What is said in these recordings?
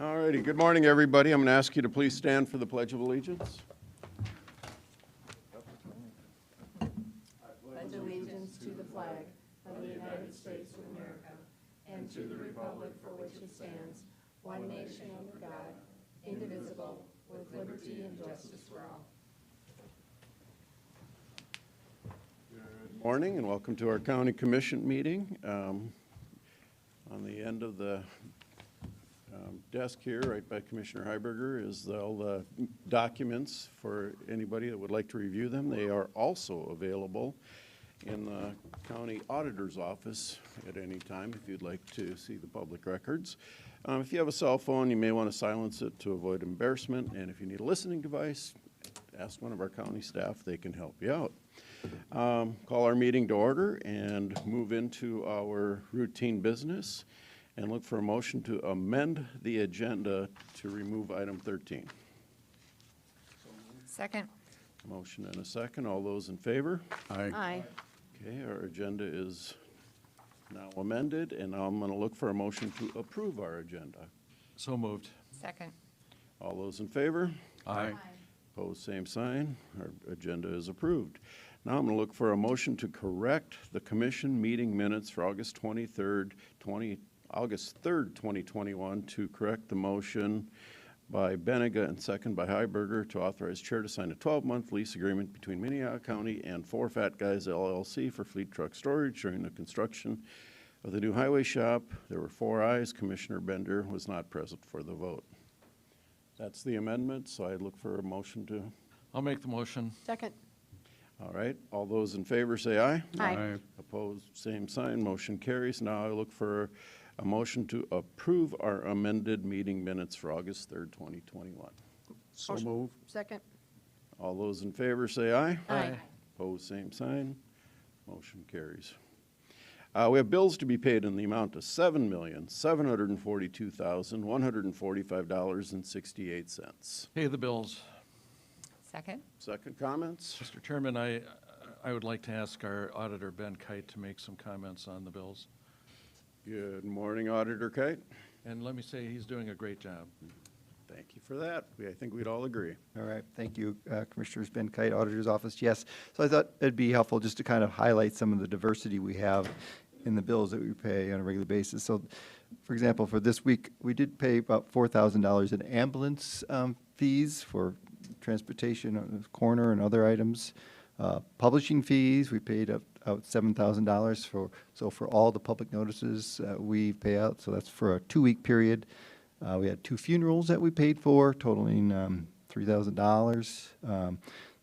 All righty, good morning, everybody. I'm going to ask you to please stand for the Pledge of Allegiance. Pledge allegiance to the flag of the United States of America and to the republic for which it stands, one nation under God, indivisible, with liberty and justice for all. Good morning and welcome to our County Commission meeting. On the end of the desk here, right by Commissioner Heiberger, is all the documents for anybody that would like to review them. They are also available in the county auditor's office at any time if you'd like to see the public records. If you have a cell phone, you may want to silence it to avoid embarrassment, and if you need a listening device, ask one of our county staff. They can help you out. Call our meeting to order and move into our routine business and look for a motion to amend the agenda to remove item 13. Second. Motion and a second. All those in favor? Aye. Okay, our agenda is now amended, and now I'm going to look for a motion to approve our agenda. So moved. Second. All those in favor? Aye. Opposed, same sign. Our agenda is approved. Now I'm going to look for a motion to correct the commission meeting minutes for August 3rd, 2021, to correct the motion by Benega and second by Heiberger to authorize chair to sign a 12-month lease agreement between Minnehaha County and Four Fat Guys LLC for fleet truck storage during the construction of the new highway shop. There were 4 ayes. Commissioner Bender was not present for the vote. That's the amendment, so I'd look for a motion to. I'll make the motion. Second. All right, all those in favor say aye. Aye. Opposed, same sign, motion carries. Now I look for a motion to approve our amended meeting minutes for August 3rd, 2021. So Motion. moved. Second. All those in favor say aye. Aye. Opposed, same sign, motion carries. We have bills to be paid in the amount of $7,742,145.68. Pay the bills. Second. Second comments? Mr. Chairman, I would like to ask our auditor, Ben Kite, to make some comments on the bills. Good morning, Auditor Kite. And let me say, he's doing a great job. Thank you for that. I think we'd all agree. All right, thank you, Commissioners. Ben Kite, Auditor's Office. Yes, so I thought it'd be helpful just to kind of highlight some of the diversity we have in the bills that we pay on a regular basis. So, for example, for this week, we did pay about $4,000 in ambulance fees for transportation on the corner and other items. Publishing fees, we paid out $7,000 for all the public notices we pay out. So that's for a 2-week period. We had 2 funerals that we paid for, totaling $3,000.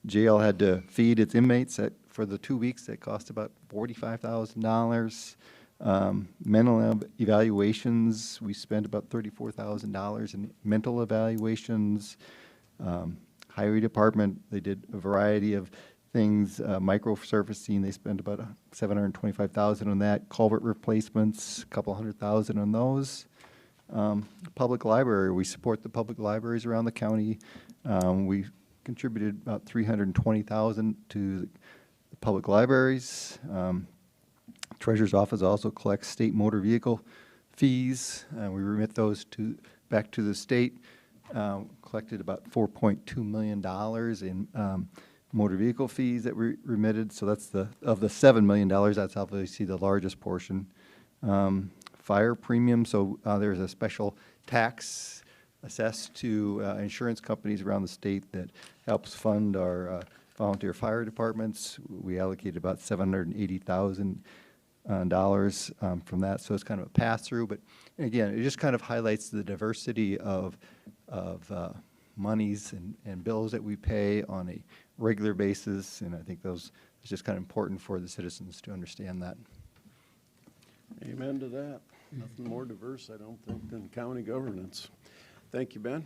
Jail had to feed its inmates for the 2 weeks. That cost about $45,000. Mental evaluations, we spent about $34,000 in mental evaluations. Highway Department, they did a variety of things, micro-surfacing, they spent about $725,000 on that. Culvert replacements, a couple $100,000 on those. Public library, we support the public libraries around the county. We contributed about $320,000 to the public libraries. Treasurer's office also collects state motor vehicle fees. We remit those back to the state. Collected about $4.2 million in motor vehicle fees that we remitted. So that's of the $7 million, that's obviously the largest portion. Fire premium, so there's a special tax assessed to insurance companies around the state that helps fund our volunteer fire departments. We allocated about $780,000 from that, so it's kind of a pass-through. But again, it just kind of highlights the diversity of monies and bills that we pay on a regular basis, and I think it's just kind of important for the citizens to understand that. Amen to that. Nothing more diverse, I don't think, than county governance. Thank you, Ben.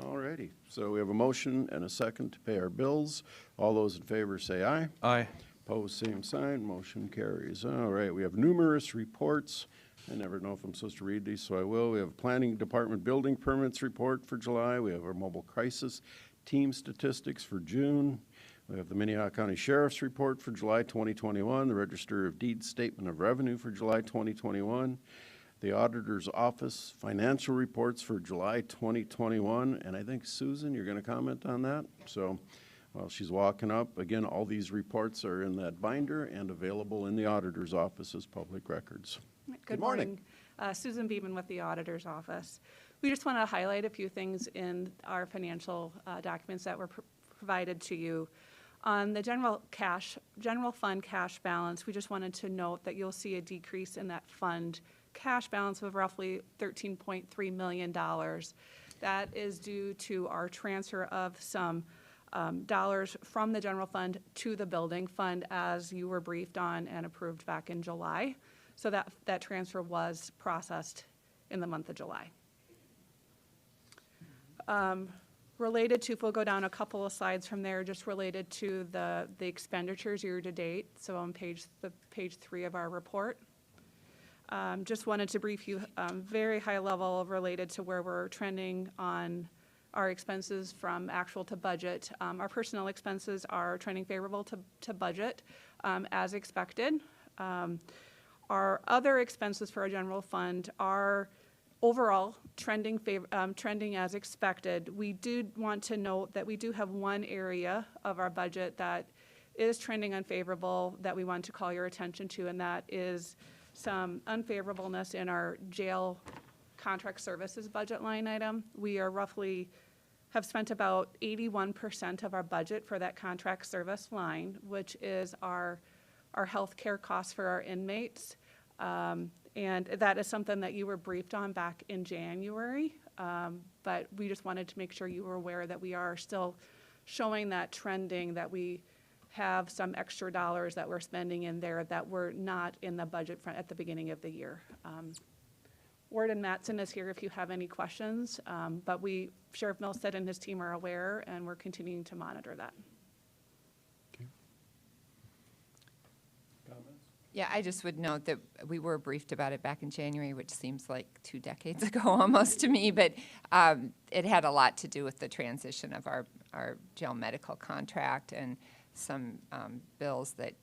All righty. So we have a motion and a second to pay our bills. All those in favor say aye. Aye. Opposed, same sign. Motion carries. All right. We have numerous reports. I never know if I'm supposed to read these, so I will. We have a Planning Department Building Permits Report for July. We have our Mobile Crisis Team Statistics for June. We have the Minnehaha County Sheriff's Report for July 2021, the Register of Deeds Statement of Revenue for July 2021, the Auditor's Office financial reports for July 2021, and I think, Susan, you're going to comment on that. So while she's walking up, again, all these reports are in that binder and available in the Auditor's Office as public records. Good morning. Susan Beeman with the Auditor's Office. We just want to highlight a few things in our financial documents that were provided to you. On the general fund cash balance, we just wanted to note that you'll see a decrease in that fund cash balance of roughly $13.3 million. That is due to our transfer of some dollars from the general fund to the building fund, as you were briefed on and approved back in July. So that transfer was processed in the month of July. Related to, if we'll go down a couple of slides from there, just related to the expenditures year to date. So on page 3 of our report. Just wanted to brief you very high level related to where we're trending on our expenses from actual to budget. Our personnel expenses are trending favorable to budget as expected. Our other expenses for our general fund are overall trending as expected. We do want to note that we do have one area of our budget that is trending unfavorable that we want to call your attention to, and that is some unfavorableness in our jail contract services budget line item. We are have spent about 81% of our budget for that contract service line, which is our health care costs for our inmates. And that is something that you were briefed on back in January, but we just wanted to make sure you were aware that we are still showing that trending, that we have some extra dollars that we're spending in there that were not in the budget at the beginning of the year. Warden Matson is here if you have any questions, but Sheriff Milstead and his team are aware, and we're continuing to monitor that. Yeah, I just would note that we were briefed about it back in January, which seems like 2 decades ago almost to me, but it had a lot to do with the transition of our jail medical contract and some bills that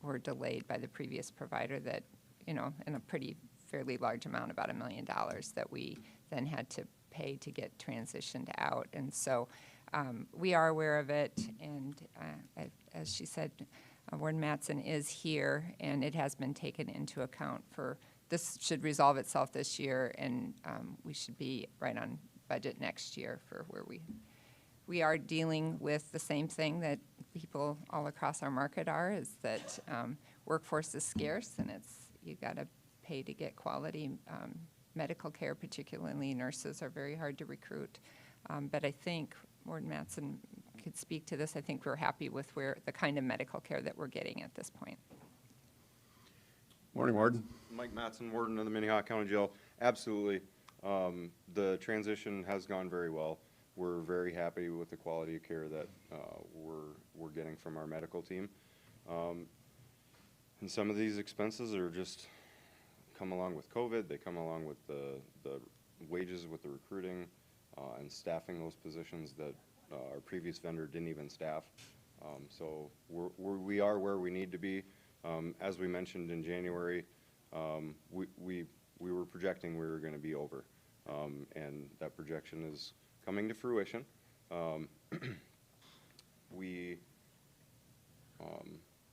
were delayed by the previous provider that, in a fairly large amount, about $1 million, that we then had to pay to get transitioned out. And so we are aware of it, and as she said, Warden Matson is here, and it has been taken into account this should resolve itself this year, and we should be right on budget next year for where we are dealing with the same thing that people all across our market are, is that workforce is scarce, and you got to pay to get quality medical care, particularly nurses are very hard to recruit. But I think Warden Matson could speak to this. I think we're happy with the kind of medical care that we're getting at this point. Morning, Warden. Mike Matson, Warden of the Minnehaha County Jail. Absolutely. The transition has gone very well. We're very happy with the quality of care that we're getting from our medical team. And some of these expenses are just come along with COVID. They come along with the wages with the recruiting and staffing those positions that our previous vendor didn't even staff. So we are where we need to be. As we mentioned in January, we were projecting we were going to be over, and that projection is coming to fruition.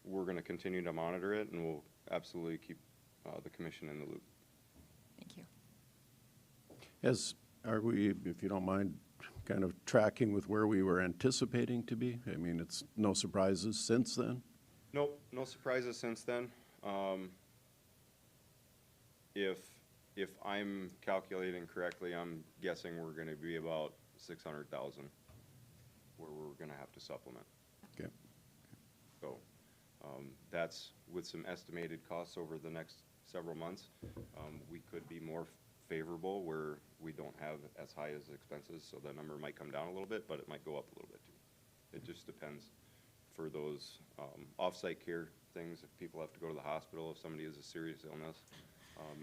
We're going to continue to monitor it, and we'll absolutely keep the commission in the loop. Thank you. Are we, if you don't mind, kind of tracking with where we were anticipating to be? I mean, it's no surprises since then? Nope, no surprises since then. If I'm calculating correctly, I'm guessing we're going to be about 600,000 where we're going to have to supplement. Okay. So that's with some estimated costs over the next several months. We could be more favorable where we don't have as high as expenses, so the number might come down a little bit, but it might go up a little bit too. It just depends for those off-site care things. If people have to go to the hospital, if somebody has a serious illness,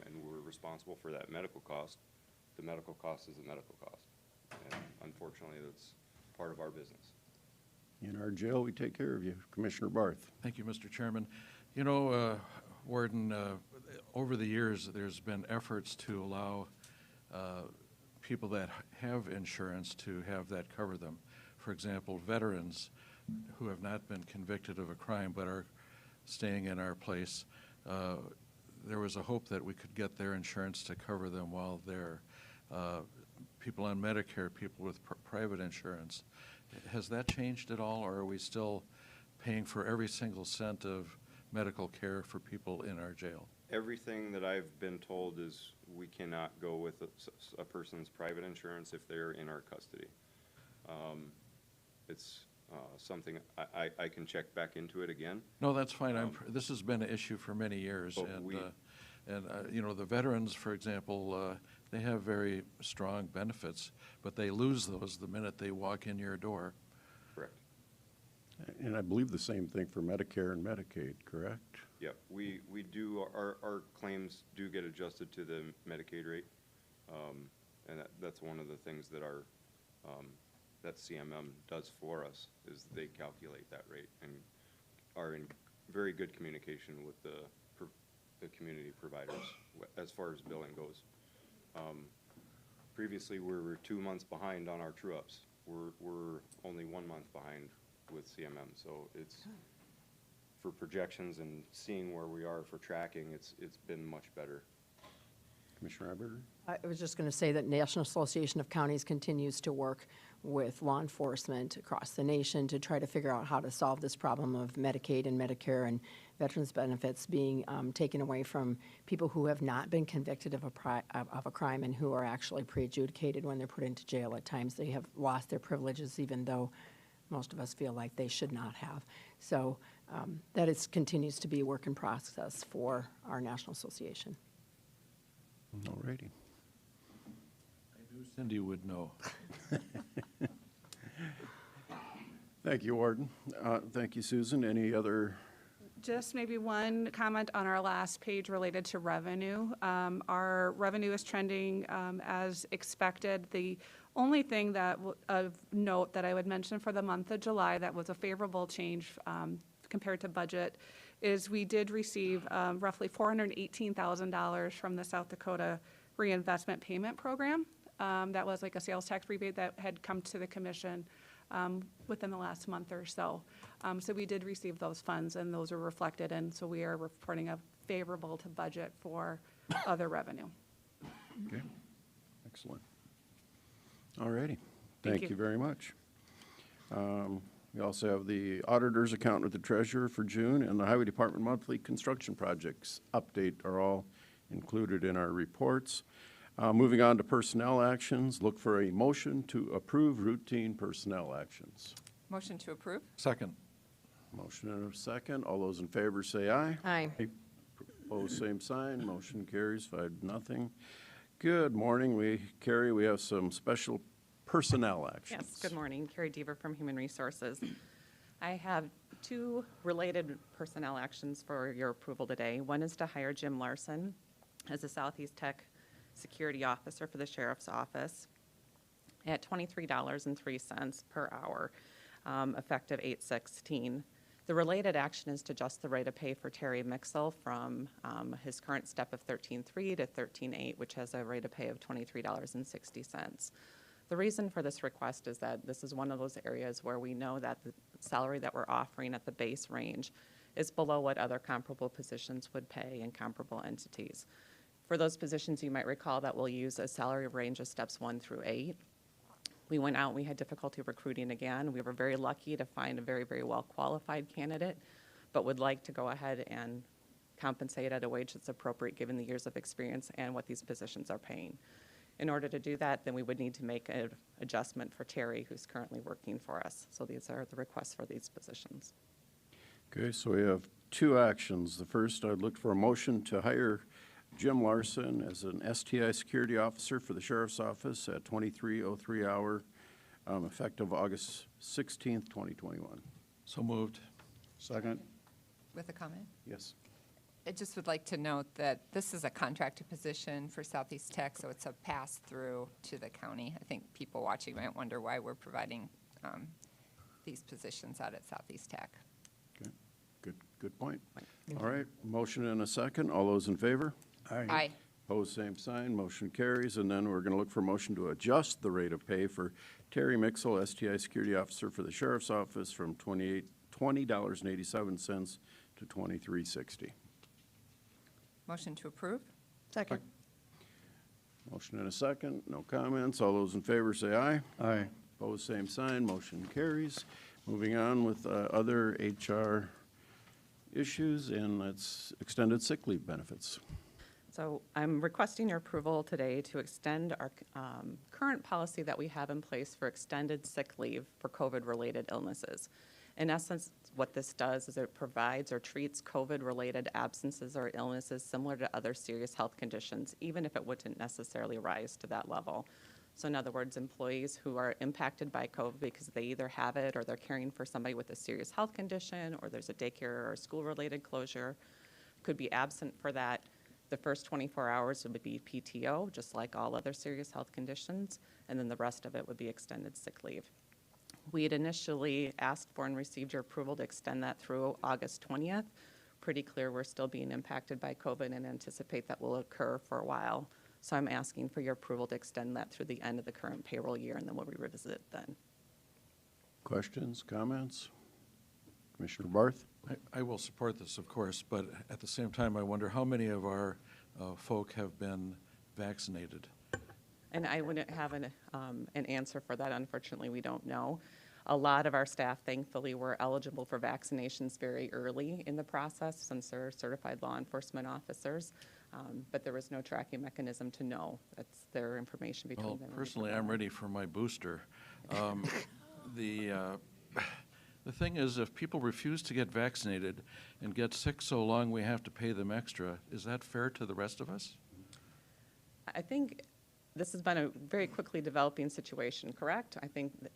and we're responsible for that medical cost, the medical cost is a medical cost. And unfortunately, that's part of our business. In our jail, we take care of you. Commissioner Barth. Thank you, Mr. Chairman. Warden, over the years, there's been efforts to allow people that have insurance to have that cover them. For example, veterans who have not been convicted of a crime but are staying in our place, there was a hope that we could get their insurance to cover them while they're people on Medicare, people with private insurance. Has that changed at all, or are we still paying for every single cent of medical care for people in our jail? Everything that I've been told is we cannot go with a person's private insurance if they're in our custody. It's something I can check back into it again. No, that's fine. This has been an issue for many years. But You know, the veterans, for example, they have very strong benefits, but they lose those the minute they walk in your door. Correct. And I believe the same thing for Medicare and Medicaid, correct? Yep, we do, our claims do get adjusted to the Medicaid rate. And that's one of the things that that CMM does for us, is they calculate that rate and are in very good communication with the community providers as far as billing goes. Previously, we were 2 months behind on our true-ups. We're only 1 month behind with CMM, so it's, for projections and seeing where we are for tracking, it's been much better. Commissioner Iberger? I was just going to say that National Association of Counties continues to work with law enforcement across the nation to try to figure out how to solve this problem of Medicaid and Medicare and veterans benefits being taken away from people who have not been convicted of a crime and who are actually pre-adjudicated when they're put into jail. At times they have lost their privileges, even though most of us feel like they should not have. So that continues to be a work in process for our National Association. All righty. I knew Cindy would know. Thank you, Warden. Thank you, Susan. Any other? Just maybe one comment on our last page related to revenue. Our revenue is trending as expected. The only thing that of note that I would mention for the month of July that was a favorable change compared to budget is we did receive roughly $418,000 from the South Dakota Reinvestment Payment Program. That was like a sales tax rebate that had come to the commission within the last month or so. So we did receive those funds, and those are reflected, and so we are reporting a favorable to budget for other revenue. Okay, excellent. All righty. Thank Thank you. you very much. We also have the auditor's account with the treasurer for June, and the Highway Department monthly construction projects update are all included in our reports. Moving on to personnel actions, look for a motion to approve routine personnel actions. Motion to approve? Second. Motion and a second. All those in favor say aye. Aye. Opposed, same sign. Motion carries 5-0. Good morning. Carrie, we have some special personnel actions. Yes, good morning. Carrie Deaver from Human Resources. I have 2 related personnel actions for your approval today. One is to hire Jim Larson as a Southeast Tech Security Officer for the Sheriff's Office at $23.03 per hour, effective 8/16. The related action is to adjust the rate of pay for Terry Mixel from his current step of 13.3 to 13.8, which has a rate of pay of $23.60. The reason for this request is that this is one of those areas where we know that the salary that we're offering at the base range is below what other comparable positions would pay in comparable entities. For those positions, you might recall that we'll use a salary range of steps 1 through 8. We went out and we had difficulty recruiting again. We were very lucky to find a very, very well-qualified candidate, but would like to go ahead and compensate at a wage that's appropriate given the years of experience and what these positions are paying. In order to do that, then we would need to make an adjustment for Terry, who's currently working for us. So these are the requests for these positions. Okay, so we have 2 actions. The first, I'd look for a motion to hire Jim Larson as an STI security officer for the Sheriff's Office at $23.03 hour, effective August 16th, 2021. So moved. Second? With a comment? Yes. I just would like to note that this is a contracted position for Southeast Tech, so it's a pass-through to the county. I think people watching might wonder why we're providing these positions out at Southeast Tech. Okay. Good point. All right, motion and a second. All those in favor? Aye. Opposed, same sign. Motion carries. And then we're going to look for motion to adjust the rate of pay for Terry Mixel, STI Security Officer for the Sheriff's Office from $20.87 to $23.60. Motion to approve? Second. Motion and a second. No comments. All those in favor say aye. Aye. Opposed, same sign. Motion carries. Moving on with other HR issues, and that's extended sick leave benefits. So I'm requesting your approval today to extend our current policy that we have in place for extended sick leave for COVID-related illnesses. In essence, what this does is it provides or treats COVID-related absences or illnesses similar to other serious health conditions, even if it wouldn't necessarily rise to that level. So in other words, employees who are impacted by COVID because they either have it or they're caring for somebody with a serious health condition or there's a daycare or school-related closure could be absent for that. The first 24 hours would be PTO, just like all other serious health conditions, and then the rest of it would be extended sick leave. We had initially asked for and received your approval to extend that through August 20th. Pretty clear we're still being impacted by COVID and anticipate that will occur for a while. So I'm asking for your approval to extend that through the end of the current payroll year, and then we'll revisit it then. Questions, comments? Commissioner Barth? I will support this, of course, but at the same time, I wonder how many of our folk have been vaccinated? And I wouldn't have an answer for that. Unfortunately, we don't know. A lot of our staff, thankfully, were eligible for vaccinations very early in the process since they're certified law enforcement officers. But there was no tracking mechanism to know. That's their information between Well, them. and personally, the I'm ready for my booster. The thing is, if people refuse to get vaccinated and get sick so long we have to pay them extra, is that fair to the rest of us? I think this has been a very quickly developing situation, correct? I think, that,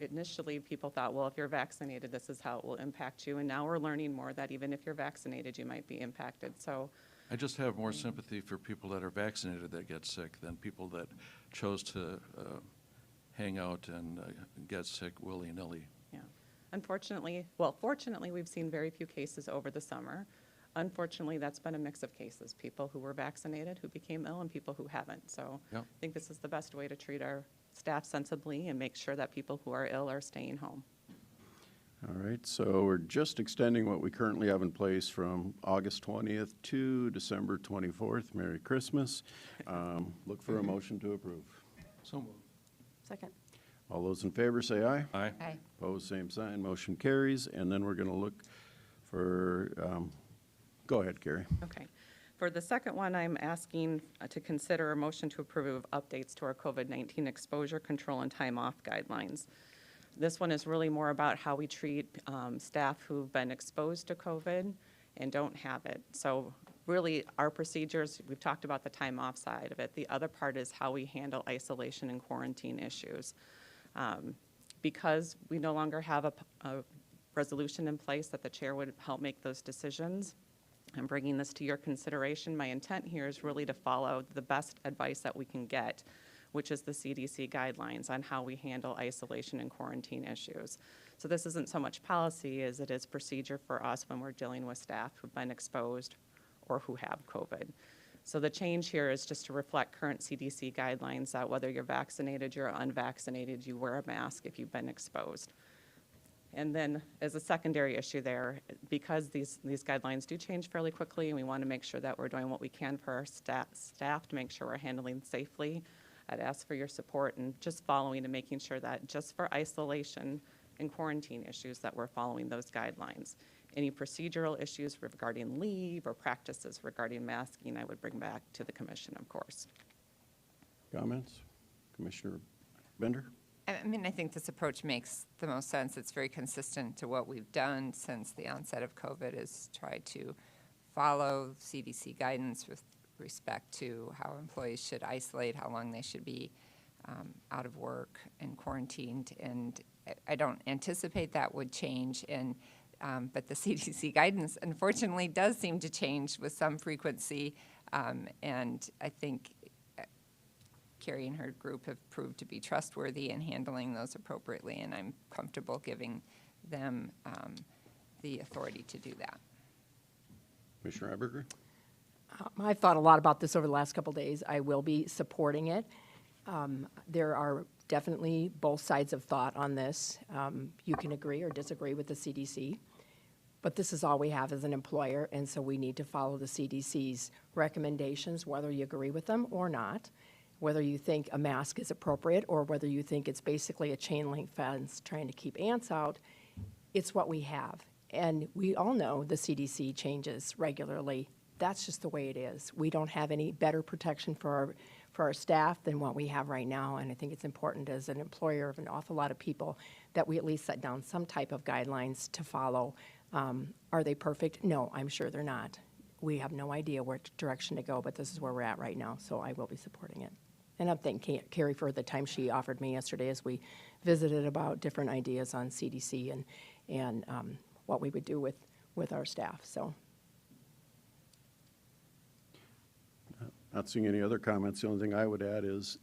initially people thought, well, if you're vaccinated, this is how it will impact you. And now we're learning more that even if you're vaccinated, you might be impacted. So I just have more sympathy for people that are vaccinated that get sick than people that chose to hang out and get sick willy-nilly. yeah. Fortunately, we've seen very few cases over the summer. Unfortunately, that's been a mix of cases, people who were vaccinated who became ill and people who haven't. So Yep. I think this is the best way to treat our staff sensibly and make sure that people who are ill are staying home. All right, so we're just extending what we currently have in place from August 20th to December 24th. Merry Christmas. Look for a motion to approve. So moved. Second. All those in favor say aye. Aye. Aye. Opposed, same sign. Motion carries. And then we're going to look for, go ahead, Carrie. Okay. For the second one, I'm asking to consider a motion to approve updates to our COVID-19 exposure control and time off guidelines. This one is really more about how we treat staff who've been exposed to COVID and don't have it. So really, our procedures, we've talked about the time off side of it. The other part is how we handle isolation and quarantine issues. Because we no longer have a resolution in place that the chair would help make those decisions, I'm bringing this to your consideration. My intent here is really to follow the best advice that we can get, which is the CDC guidelines on how we handle isolation and quarantine issues. So this isn't so much policy as it is procedure for us when we're dealing with staff who've been exposed or who have COVID. So the change here is just to reflect current CDC guidelines that whether you're vaccinated, you're unvaccinated, you wear a mask if you've been exposed. And then as a secondary issue there, because these guidelines do change fairly quickly and we want to make sure that we're doing what we can for our staff to make sure we're handling safely, I'd ask for your support and just following and making sure that just for isolation and quarantine issues that we're following those guidelines. Any procedural issues regarding leave or practices regarding masking, I would bring back to the commission, of course. Comments? Commissioner Bender? I mean, I think this approach makes the most sense. It's very consistent to what we've done since the onset of COVID, is try to follow CDC guidance with respect to how employees should isolate, how long they should be out of work and quarantined. And I don't anticipate that would change. But the CDC guidance, unfortunately, does seem to change with some frequency. And I think Carrie and her group have proved to be trustworthy in handling those appropriately, and I'm comfortable giving them the authority to do that. Commissioner Heiberger? I've thought a lot about this over the last couple days. I will be supporting it. There are definitely both sides of thought on this. You can agree or disagree with the CDC, but this is all we have as an employer, and so we need to follow the CDC's recommendations, whether you agree with them or not, whether you think a mask is appropriate or whether you think it's basically a chain link fence trying to keep ants out. It's what we have. And we all know the CDC changes regularly. That's just the way it is. We don't have any better protection for our staff than what we have right now, and I think it's important as an employer of an awful lot of people that we at least set down some type of guidelines to follow. Are they perfect? No, I'm sure they're not. We have no idea what direction to go, but this is where we're at right now, so I will be supporting it. And I'm thanking Carrie for the time she offered me yesterday as we visited about different ideas on CDC and what we would do with our staff, so. Not seeing any other comments. The only thing I would add is,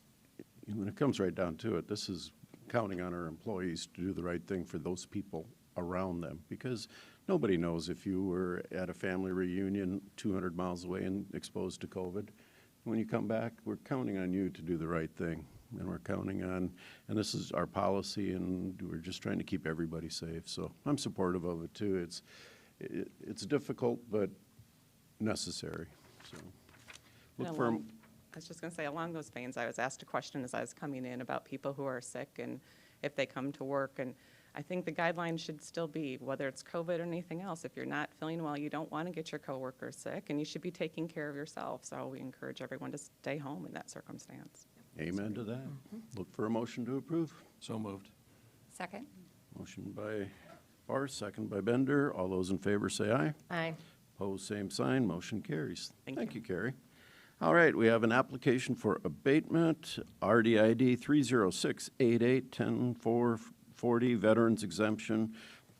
when it comes right down to it, this is counting on our employees to do the right thing for those people around them, because nobody knows if you were at a family reunion 200 miles away and exposed to COVID. When you come back, we're counting on you to do the right thing, and we're counting on, and this is our policy, and we're just trying to keep everybody safe. So I'm supportive of it too. It's difficult, but necessary. So look for. I was just going to say, along those veins, I was asked a question as I was coming in about people who are sick and if they come to work. And I think the guideline should still be, whether it's COVID or anything else, if you're not feeling well, you don't want to get your coworkers sick, and you should be taking care of yourself. So we encourage everyone to stay home in that circumstance. Amen to that. Look for a motion to approve. So moved. Second? Motion by Barr, second by Bender. All those in favor say aye. Aye. Opposed, same sign. Motion carries. Thank you, Carrie. All right, we have an application for abatement, RDID 3068810-440, Veterans Exemption,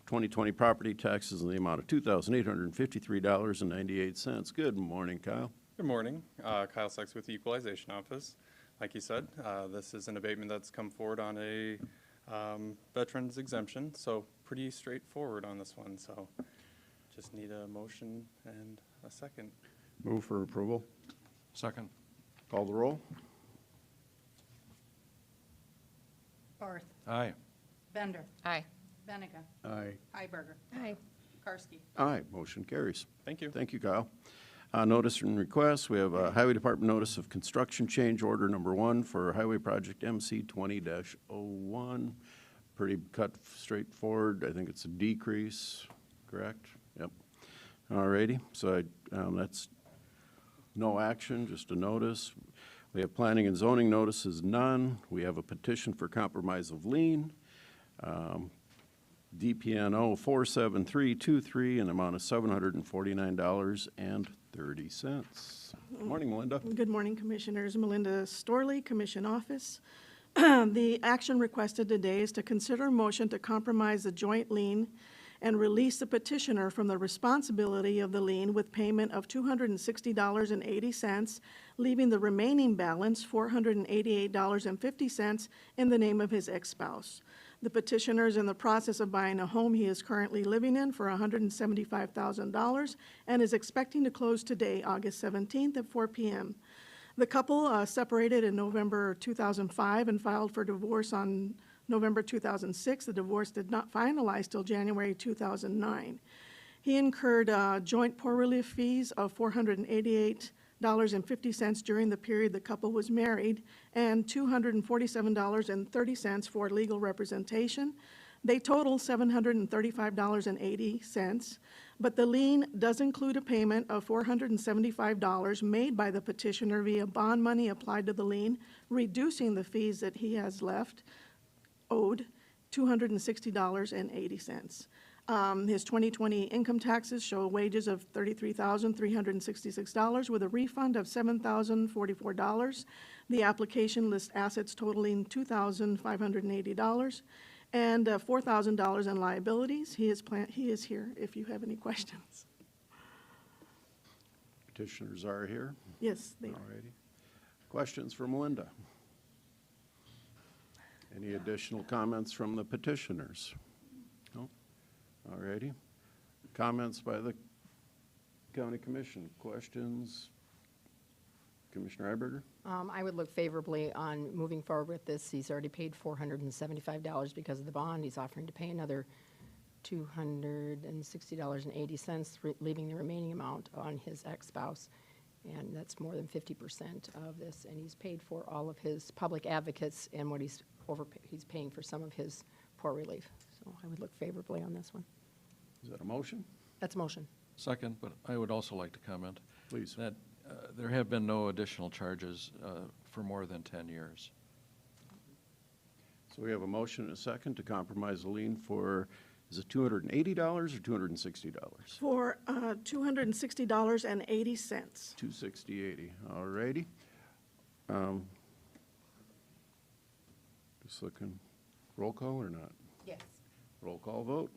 2020 property taxes in the amount of $2,853.98. Good morning, Kyle. Good morning. Kyle Sachs with the Equalization Office. Like you said, this is an abatement that's come forward on a veterans exemption, so pretty straightforward on this one. So just need a motion and a second. Move for approval. Second. Call the roll. Barth. Aye. Bender. Aye. Benega. Aye. Heiberger. Aye. Karski. Aye, motion carries. Thank you. Thank you, Kyle. Notice and request, we have a Highway Department notice of construction change order number 1 for Highway Project MC 20-01. Pretty cut straightforward. I think it's a decrease, correct? Yep. All righty, so that's no action, just a notice. We have planning and zoning notices, none. We have a petition for compromise of lien. DPNO 47323, an amount of $749.30. Morning, Melinda. Good morning, Commissioners. Melinda Storley, Commission Office. The action requested today is to consider a motion to compromise the joint lien and release the petitioner from the responsibility of the lien with payment of $260.80, leaving the remaining balance, $488.50, in the name of his ex-spouse. The petitioner is in the process of buying a home he is currently living in for $175,000 and is expecting to close today, August 17th at 4 p.m. The couple separated in November 2005 and filed for divorce on November 2006. The divorce did not finalize till January 2009. He incurred joint poor relief fees of $488.50 during the period the couple was married, and $247.30 for legal representation. They total $735.80, but the lien does include a payment of $475 made by the petitioner via bond money applied to the lien, reducing the fees that he has left owed, $260.80. His 2020 income taxes show wages of $33,366 with a refund of $7,044. The application lists assets totaling $2,580 and $4,000 in liabilities. He is here if you have any questions. Petitioners are here. Yes, they are. All righty. Questions for Melinda? Any additional comments from the petitioners? No? All righty. Comments by the county commission? Questions? Commissioner Heiberger? I would look favorably on moving forward with this. He's already paid $475 because of the bond. He's offering to pay another $260.80, leaving the remaining amount on his ex-spouse. And that's more than 50% of this. And he's paid for all of his public advocates and what he's paying for some of his poor relief. So I would look favorably on this one. Is that a motion? That's a motion. Second, but I would also like to comment. Please. That there have been no additional charges for more than 10 years. So we have a motion and a second to compromise the lien for, is it $280 or $260? For $260.80. $260.80, all righty. Just looking, roll call or not? Yes. Roll call vote.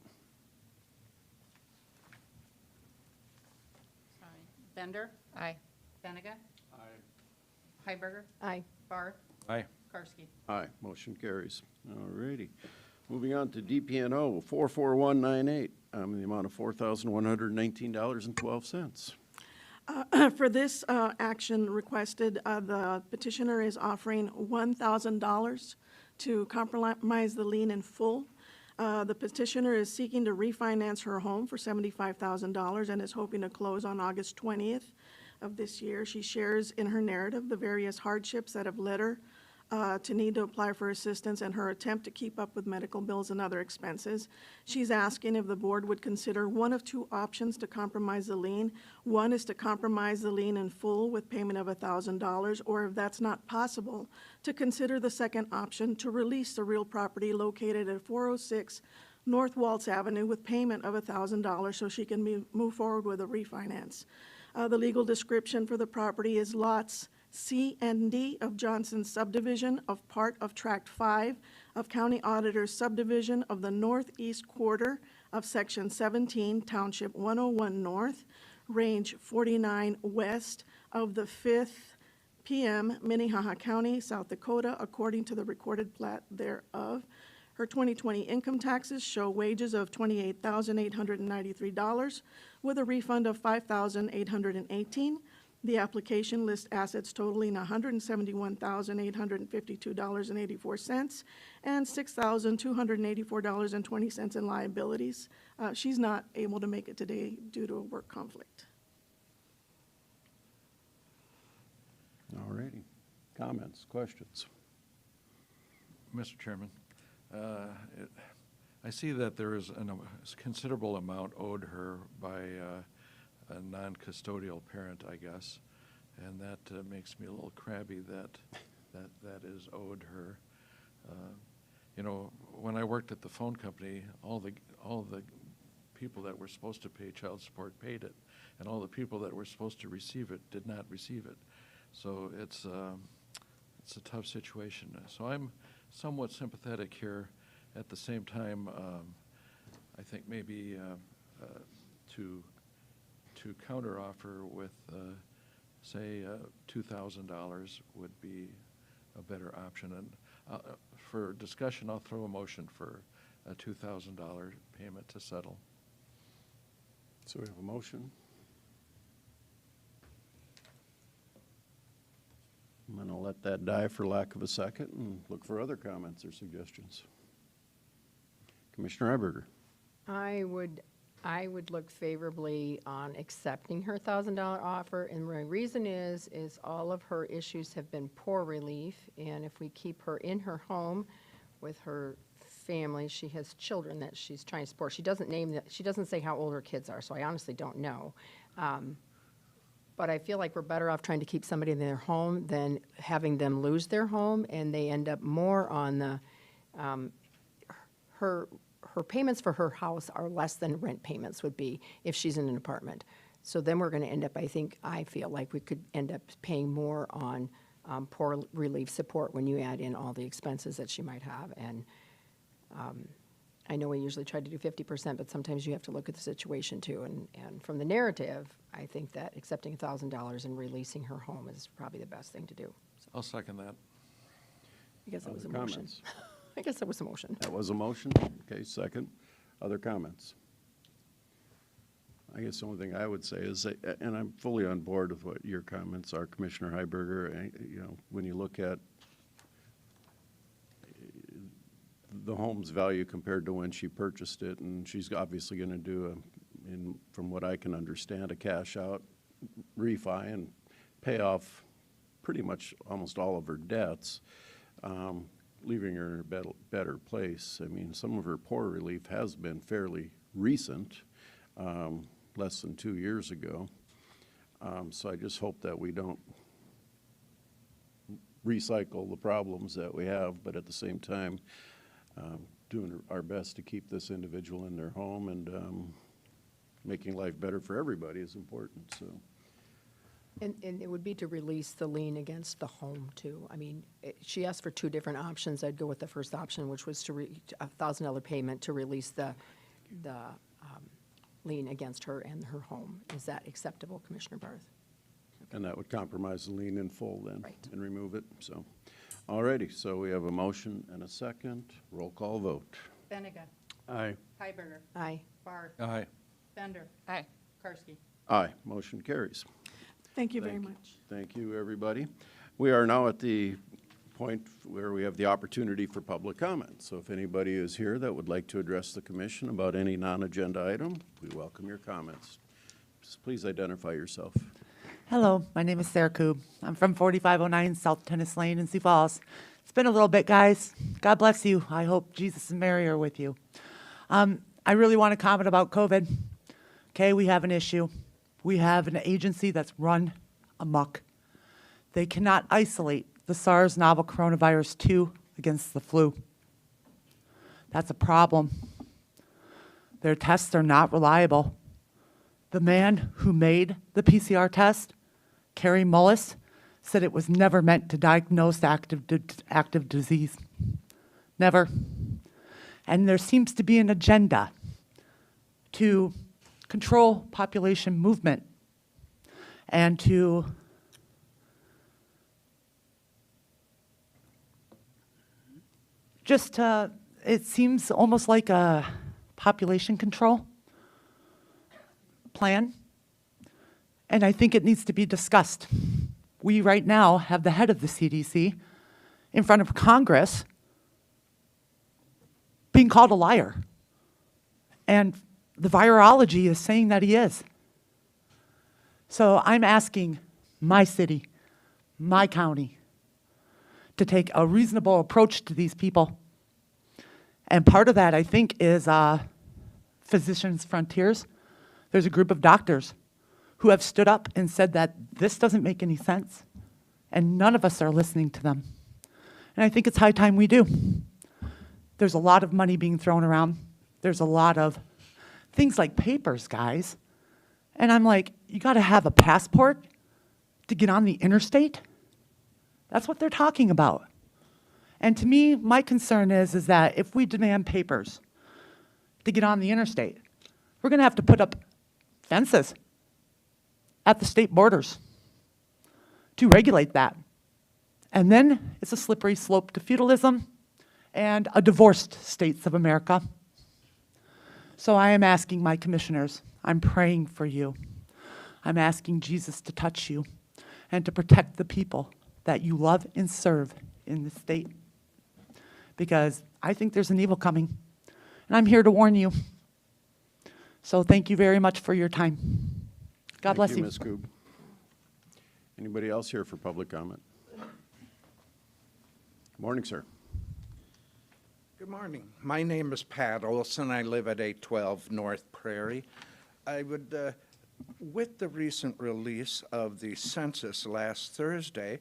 Sorry. Bender? Aye. Benega? Aye. Heiberger? Aye. Barth? Aye. Karski? Aye, motion carries. All righty. Moving on to DPNO 44198, in the amount of $4,119.12. For this action requested, the petitioner is offering $1,000 to compromise the lien in full. The petitioner is seeking to refinance her home for $75,000 and is hoping to close on August 20th of this year. She shares in her narrative the various hardships that have led her to need to apply for assistance and her attempt to keep up with medical bills and other expenses. She's asking if the board would consider one of two options to compromise the lien. One is to compromise the lien in full with payment of $1,000, or if that's not possible, to consider the second option to release the real property located at 406 North Waltz Avenue with payment of $1,000 so she can move forward with a refinance. The legal description for the property is lots C and D of Johnson's subdivision of part of Tract 5 of County Auditor's subdivision of the northeast quarter of Section 17, Township 101 North, Range 49 west of the 5th PM, Minnehaha County, South Dakota, according to the recorded plat thereof. Her 2020 income taxes show wages of $28,893 with a refund of $5,818. The application lists assets totaling $171,852.84 and $6,284.20 in liabilities. She's not able to make it today due to a work conflict. All righty. Comments, questions? Mr. Chairman, I see that there is a considerable amount owed her by a non-custodial parent, I guess, and that makes me a little crabby that is owed her. You know, when I worked at the phone company, all the people that were supposed to pay child support paid it, and all the people that were supposed to receive it did not receive it. So it's a tough situation. So I'm somewhat sympathetic here. At the same time, I think maybe to counteroffer with, say, $2,000 would be a better option. And for discussion, I'll throw a motion for a $2,000 payment to settle. So we have a motion. I'm going to let that die for lack of a second and look for other comments or suggestions. Commissioner Heiberger. I would look favorably on accepting her $1,000 offer, and my reason is all of her issues have been poor relief, and if we keep her in her home with her family, she has children that she's trying to support. She doesn't say how old her kids are, so I honestly don't know. But I feel like we're better off trying to keep somebody in their home than having them lose their home, and they end up more on the, her payments for her house are less than rent payments would be if she's in an apartment. So then we're going to end up, I feel like we could end up paying more on poor relief support when you add in all the expenses that she might have. And I know we usually try to do 50%, but sometimes you have to look at the situation too. And from the narrative, I think that accepting $1,000 and releasing her home is probably the best thing to do. So I'll second that. I guess that was a Other motion. comments? I guess that was a motion. That was a motion. Okay, second. Other comments? I guess the only thing I would say is, that, and I'm fully on board with what your comments are, Commissioner Heiberger. You know, when you look at the home's value compared to when she purchased it, and she's obviously going to do from what I can understand, a cash out refi and pay off pretty much almost all of her debts, leaving her in a better place. I mean, some of her poor relief has been fairly recent, less than 2 years ago. So I just hope that we don't recycle the problems that we have, but at the same time, doing our best to keep this individual in their home, and making life better for everybody is important, so. And it would be to release the lien against the home, too. I mean, she asked for two different options. I'd go with the first option, which was to a $1,000 payment to release the lien against her and her home. Is that acceptable, Commissioner Barth? And that would compromise the lien in full then. Right. And remove it, so. All righty, so we have a motion and a second. Roll call vote. Benega. Aye. Heiberger. Aye. Barth. Aye. Bender. Aye. Karski. Aye, motion carries. Thank you very much. Thank you, everybody. We are now at the point where we have the opportunity for public comment. So if anybody is here that would like to address the commission about any non-agenda item, we welcome your comments. Just please identify yourself. Hello, my name is Sarah Koob. I'm from 4509 South Tennis Lane in Sioux Falls. It's been a little bit, guys. God bless you. I hope Jesus and Mary are with you. I really want to comment about COVID. Okay, we have an issue. We have an agency that's run amok. They cannot isolate the SARS novel coronavirus 2 against the flu. That's a problem. Their tests are not reliable. The man who made the PCR test, Kerry Mullis, said it was never meant to diagnose active disease. Never. And there seems to be an agenda to control population movement and to just, it seems almost like a population control plan, and I think it needs to be discussed. We right now have the head of the CDC in front of Congress being called a liar, and the virology is saying that he is. So I'm asking my city, my county, to take a reasonable approach to these people. And part of that, I think, is Physicians Frontiers. There's a group of doctors who have stood up and said that this doesn't make any sense, and none of us are listening to them. And I think it's high time we do. There's a lot of money being thrown around. There's a lot of things like papers, guys. And I'm like, you got to have a passport to get on the interstate? That's what they're talking about. And to me, my concern is that if we demand papers to get on the interstate, we're going to have to put up fences at the state borders to regulate that. And then it's a slippery slope to feudalism and a divorced states of America. So I am asking my commissioners, I'm praying for you. I'm asking Jesus to touch you and to protect the people that you love and serve in this state. Because I think there's an evil coming, and I'm here to warn you. So thank you very much for your time. God bless you. Thank you, Ms. Koob. Anybody else here for public comment? Good morning, sir. Good morning. My name is Pat Olson. I live at 812 North Prairie. I would, with the recent release of the census last Thursday,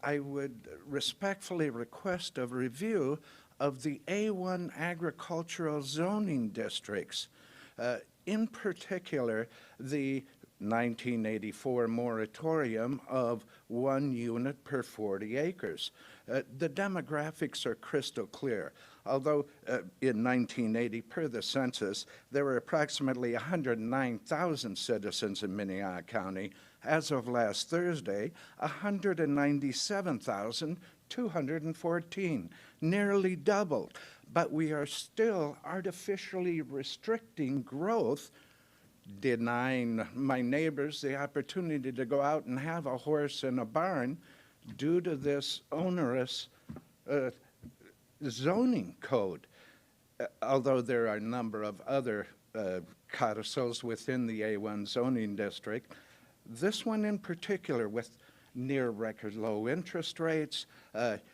I would respectfully request a review of the A1 agricultural zoning districts. In particular, the 1984 moratorium of 1 unit per 40 acres. The demographics are crystal clear. Although in 1980, per the census, there were approximately 109,000 citizens in Minnehaha County. As of last Thursday, 197,214, nearly doubled. But we are still artificially restricting growth denying my neighbors the opportunity to go out and have a horse in a barn due to this onerous zoning code. Although there are a number of other codicils within the A1 zoning district, this one in particular with near record low interest rates,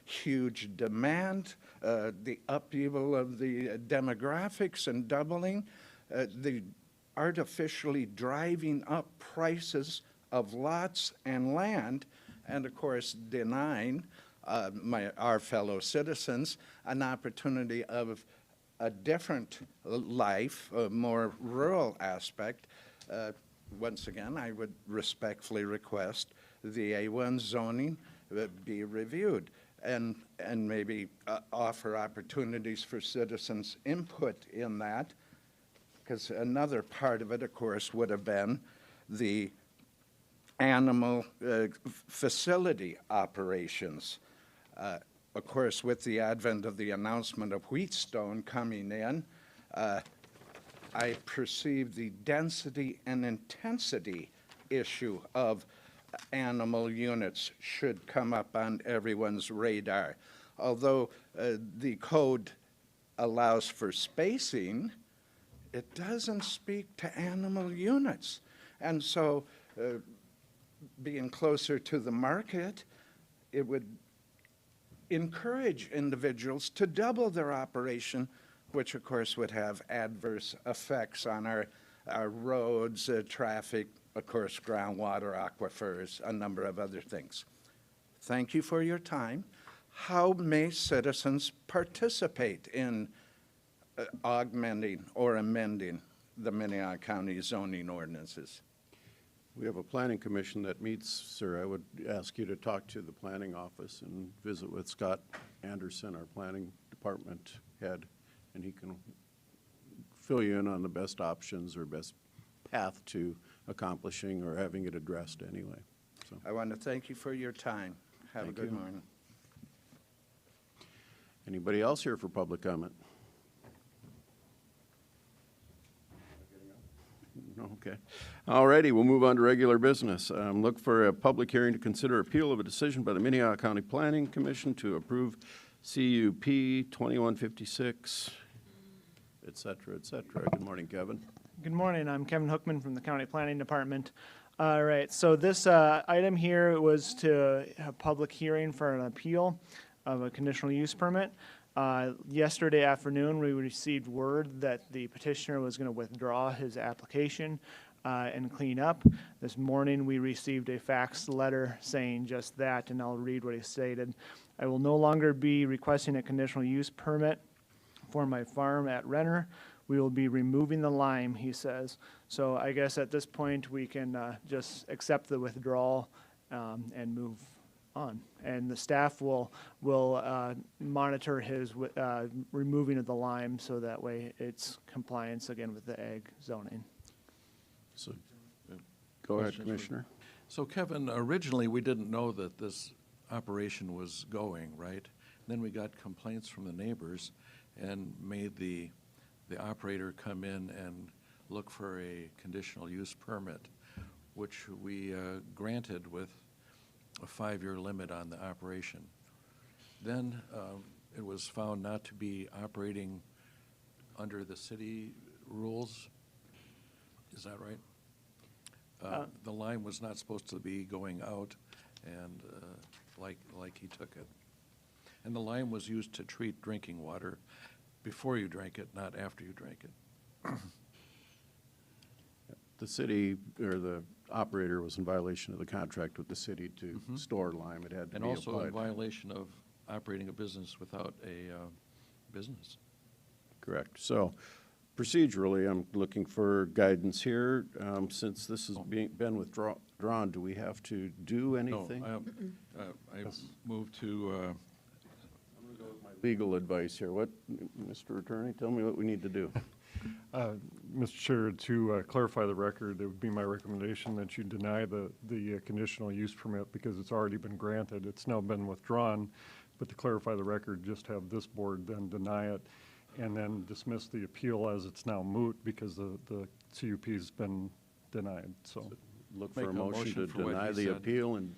huge demand, the upheaval of the demographics and doubling, the artificially driving up prices of lots and land, and of course denying our fellow citizens an opportunity of a different life, a more rural aspect. Once again, I would respectfully request the A1 zoning be reviewed and maybe offer opportunities for citizens' input in that, because another part of it, of course, would have been the animal facility operations. Of course, with the advent of the announcement of Wheatstone coming in, I perceive the density and intensity issue of animal units should come up on everyone's radar. Although the code allows for spacing, it doesn't speak to animal units. And so being closer to the market, it would encourage individuals to double their operation, which of course would have adverse effects on our roads, traffic, of course, groundwater, aquifers, a number of other things. Thank you for your time. How may citizens participate in augmenting or amending the Minnehaha County zoning ordinances? We have a planning commission that meets, sir. I would ask you to talk to the planning office and visit with Scott Anderson, our planning department head, and he can fill you in on the best options or best path to accomplishing or having it addressed anyway. So, I want to thank you for your time. Have a good morning. anybody else here for public comment? No, okay. All righty, we'll move on to regular business. Look for a public hearing to consider appeal of a decision by the Minnehaha County Planning Commission to approve CUP 2156, et cetera, et cetera. Good morning, Kevin. Good morning. I'm Kevin Hookman from the County Planning Department. All right, so this item here was to have a public hearing for an appeal of a conditional use permit. Yesterday afternoon, we received word that the petitioner was going to withdraw his application and clean up. This morning, we received a fax letter saying just that, and I'll read what he stated. I will no longer be requesting a conditional use permit for my farm at Renner. We will be removing the lime, he says. So I guess at this point, we can just accept the withdrawal and move on. And the staff will monitor his removing of the lime, so that way it's compliance again with the ag zoning. So, go ahead, Commissioner. So Kevin, originally, we didn't know that this operation was going, right? Then we got complaints from the neighbors and made the operator come in and look for a conditional use permit, which we granted with a 5-year limit on the operation. Then it was found not to be operating under the city rules. Is that right? The line was not supposed to be going out, and like he took it. And the lime was used to treat drinking water before you drank it, not after you drank it. The city, or the operator, was in violation of the contract with the city to store lime. It had to And be also in applied. violation of operating a business without a business. Correct. So procedurally, I'm looking for guidance here. Since this has been withdrawn, do we have to do anything? No, I move to, Legal advice here. What, Mr. Attorney, tell me what we need to do. Mr. Chair, to clarify the record, it would be my recommendation that you deny the conditional use permit because it's already been granted. It's now been withdrawn, but to clarify the record, just have this board then deny it. and then dismiss the appeal as it's now moot because the CUP's been denied, so. Look Make for a a motion motion to for what deny he the said. appeal and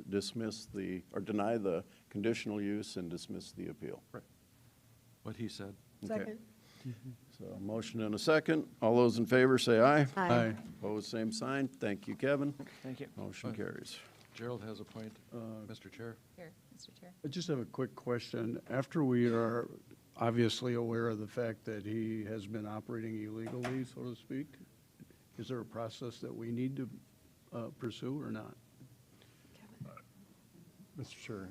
dismiss the, or deny the conditional use and dismiss the appeal. What he said. Okay. Second. So a motion and a second. All those in favor say aye. Aye. Opposed, same sign. Thank you, Kevin. Thank you. Motion carries. Gerald has a point, Mr. Chair. Here, Mr. Chair. I just have a quick question. After we are obviously aware of the fact that he has been operating illegally, so to speak, is there a process that we need to pursue or not? Mr. Chair,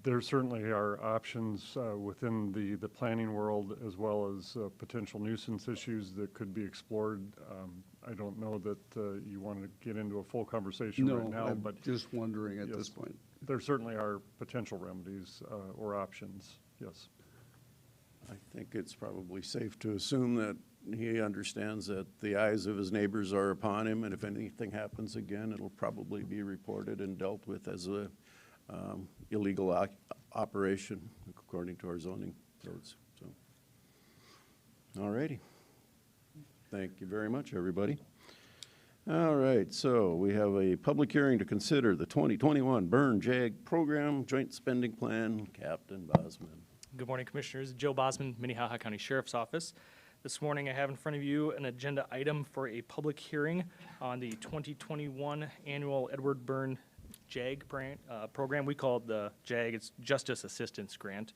there certainly are options within the planning world as well as potential nuisance issues that could be explored. I don't know that you want to get into a full conversation right now, I'm but just wondering at yes, this point. there certainly are potential remedies or options, yes. I think it's probably safe to assume that he understands that the eyes of his neighbors are upon him, and if anything happens again, it'll probably be reported and dealt with as a illegal operation according to our zoning codes. So, all righty. Thank you very much, everybody. All right, so we have a public hearing to consider the 2021 Burn JAG Program Joint Spending Plan. Captain Bosman. Good morning, Commissioners. Joe Bosman, Minnehaha County Sheriff's Office. This morning I have in front of you an agenda item for a public hearing on the 2021 annual Edward Byrne JAG program. We call it the JAG, it's Justice Assistance Grant.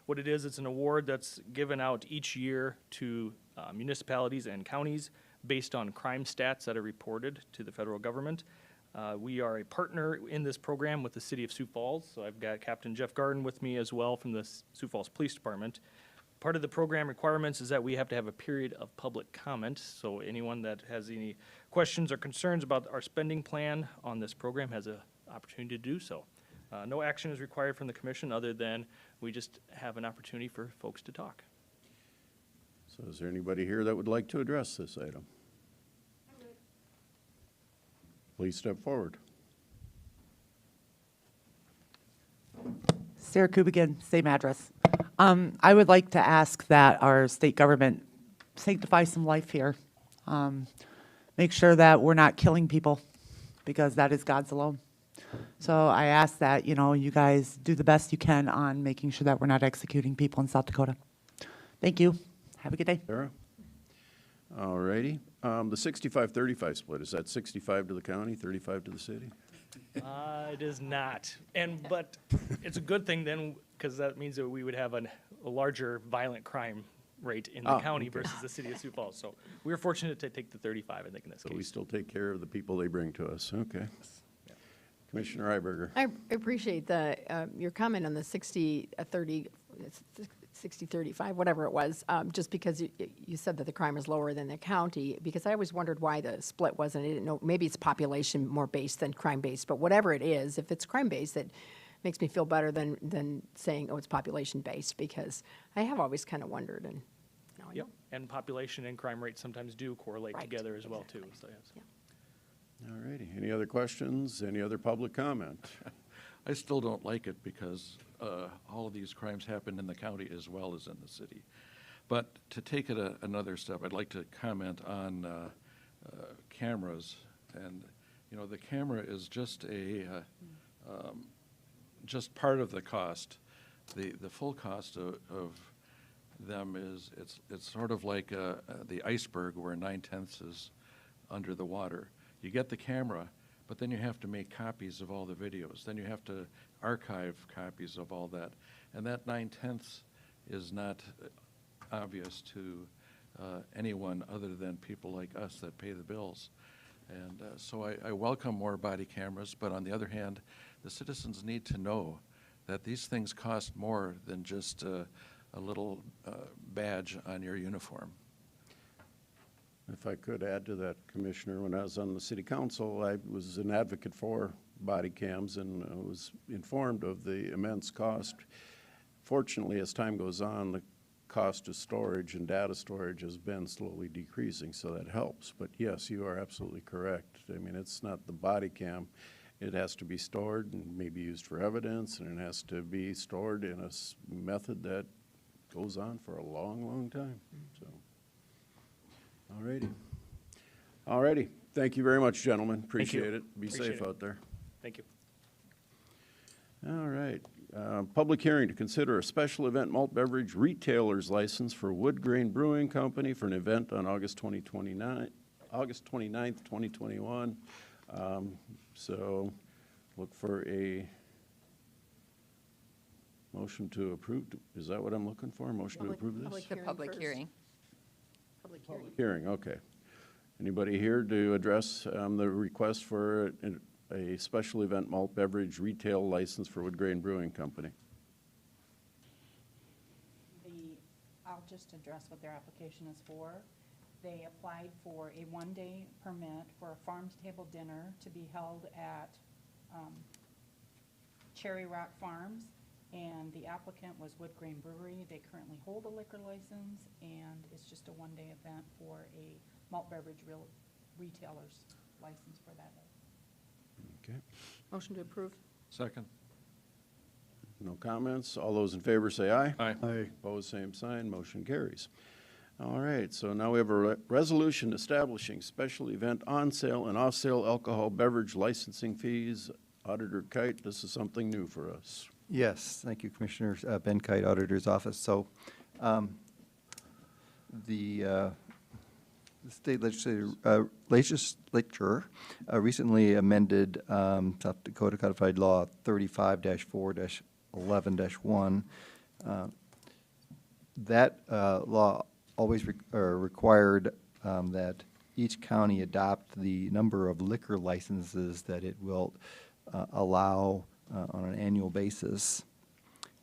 What it is, it's an award that's given out each year to municipalities and counties based on crime stats that are reported to the federal government. We are a partner in this program with the City of Sioux Falls, so I've got Captain Jeff Garden with me as well from the Sioux Falls Police Department. Part of the program requirements is that we have to have a period of public comment, so anyone that has any questions or concerns about our spending plan on this program has an opportunity to do so. No action is required from the commission other than we just have an opportunity for folks to talk. So is there anybody here that would like to address this item? Please step forward. Sarah Kubigan, same address. I would like to ask that our state government sanctify some life here. Make sure that we're not killing people, because that is God's alone. So I ask that, you guys do the best you can on making sure that we're not executing people in South Dakota. Thank you. Have a good day. Sarah? All righty. The 65-35 split, is that 65 to the county, 35 to the city? It is not, but it's a good thing then, because that means that we would have a larger violent crime rate in the county okay. versus the city of Sioux Falls. So we were fortunate to take the 35, I think, in this So case. we still take care of the people they bring to us, okay. Commissioner Heiberger. I appreciate your comment on the 60-30, 60-35, whatever it was, just because you said that the crime is lower than the county, because I always wondered why the split wasn't. I didn't know, maybe it's population more based than crime based, but whatever it is, if it's crime based, it makes me feel better than saying, oh, it's population based, because I have always kind of wondered. And now I Yep, know. and population and crime rates sometimes do correlate Right, together as well, too. exactly. So, yes. Yeah. All righty. Any other questions? Any other public comment? I still don't like it because all of these crimes happen in the county as well as in the city. But to take it another step, I'd like to comment on cameras. And, the camera is just just part of the cost. The full cost of them is, it's sort of like the iceberg where 9/10 is under the water. You get the camera, but then you have to make copies of all the videos. Then you have to archive copies of all that. And that 9/10 is not obvious to anyone other than people like us that pay the bills. And so I welcome more body cameras, but on the other hand, the citizens need to know that these things cost more than just a little badge on your uniform. If I could add to that, Commissioner, when I was on the city council, I was an advocate for body cams and was informed of the immense cost. Fortunately, as time goes on, the cost of storage and data storage has been slowly decreasing, so that helps. But yes, you are absolutely correct. I mean, it's not the body cam. It has to be stored and maybe used for evidence, and it has to be stored in a method that goes on for a long, long time, so. All righty. Thank you very much, gentlemen. Appreciate it. Be Appreciate safe it. out there. Thank you. All right. Public hearing to consider a special event malt beverage retailer's license for Wood Grain Brewing Company for an event on August 29th, 2021. So look for a motion to approve. Is that what I'm looking for? Motion to approve this? The public hearing. Hearing, okay. Anybody here to address the request for a special event malt beverage retail license for Wood Grain Brewing Company? I'll just address what their application is for. They applied for a one-day permit for a farms table dinner to be held at Cherry Rock Farms, and the applicant was Wood Grain Brewery. They currently hold a liquor license, and it's just a one-day event for a malt beverage retailer's license for that day. Okay. Motion to approve. Second. No comments? All those in favor say aye. Aye. Aye. Opposed, same sign. Motion carries. All right, so now we have a resolution establishing special event on-sale and off-sale alcohol beverage licensing fees. Auditor Kite, this is something new for us. Yes, thank you, Commissioners. Ben Kite, Auditor's Office. So the state legislature recently amended South Dakota Codified Law 35-4-11-1. That law always required that each county adopt the number of liquor licenses that it will allow on an annual basis.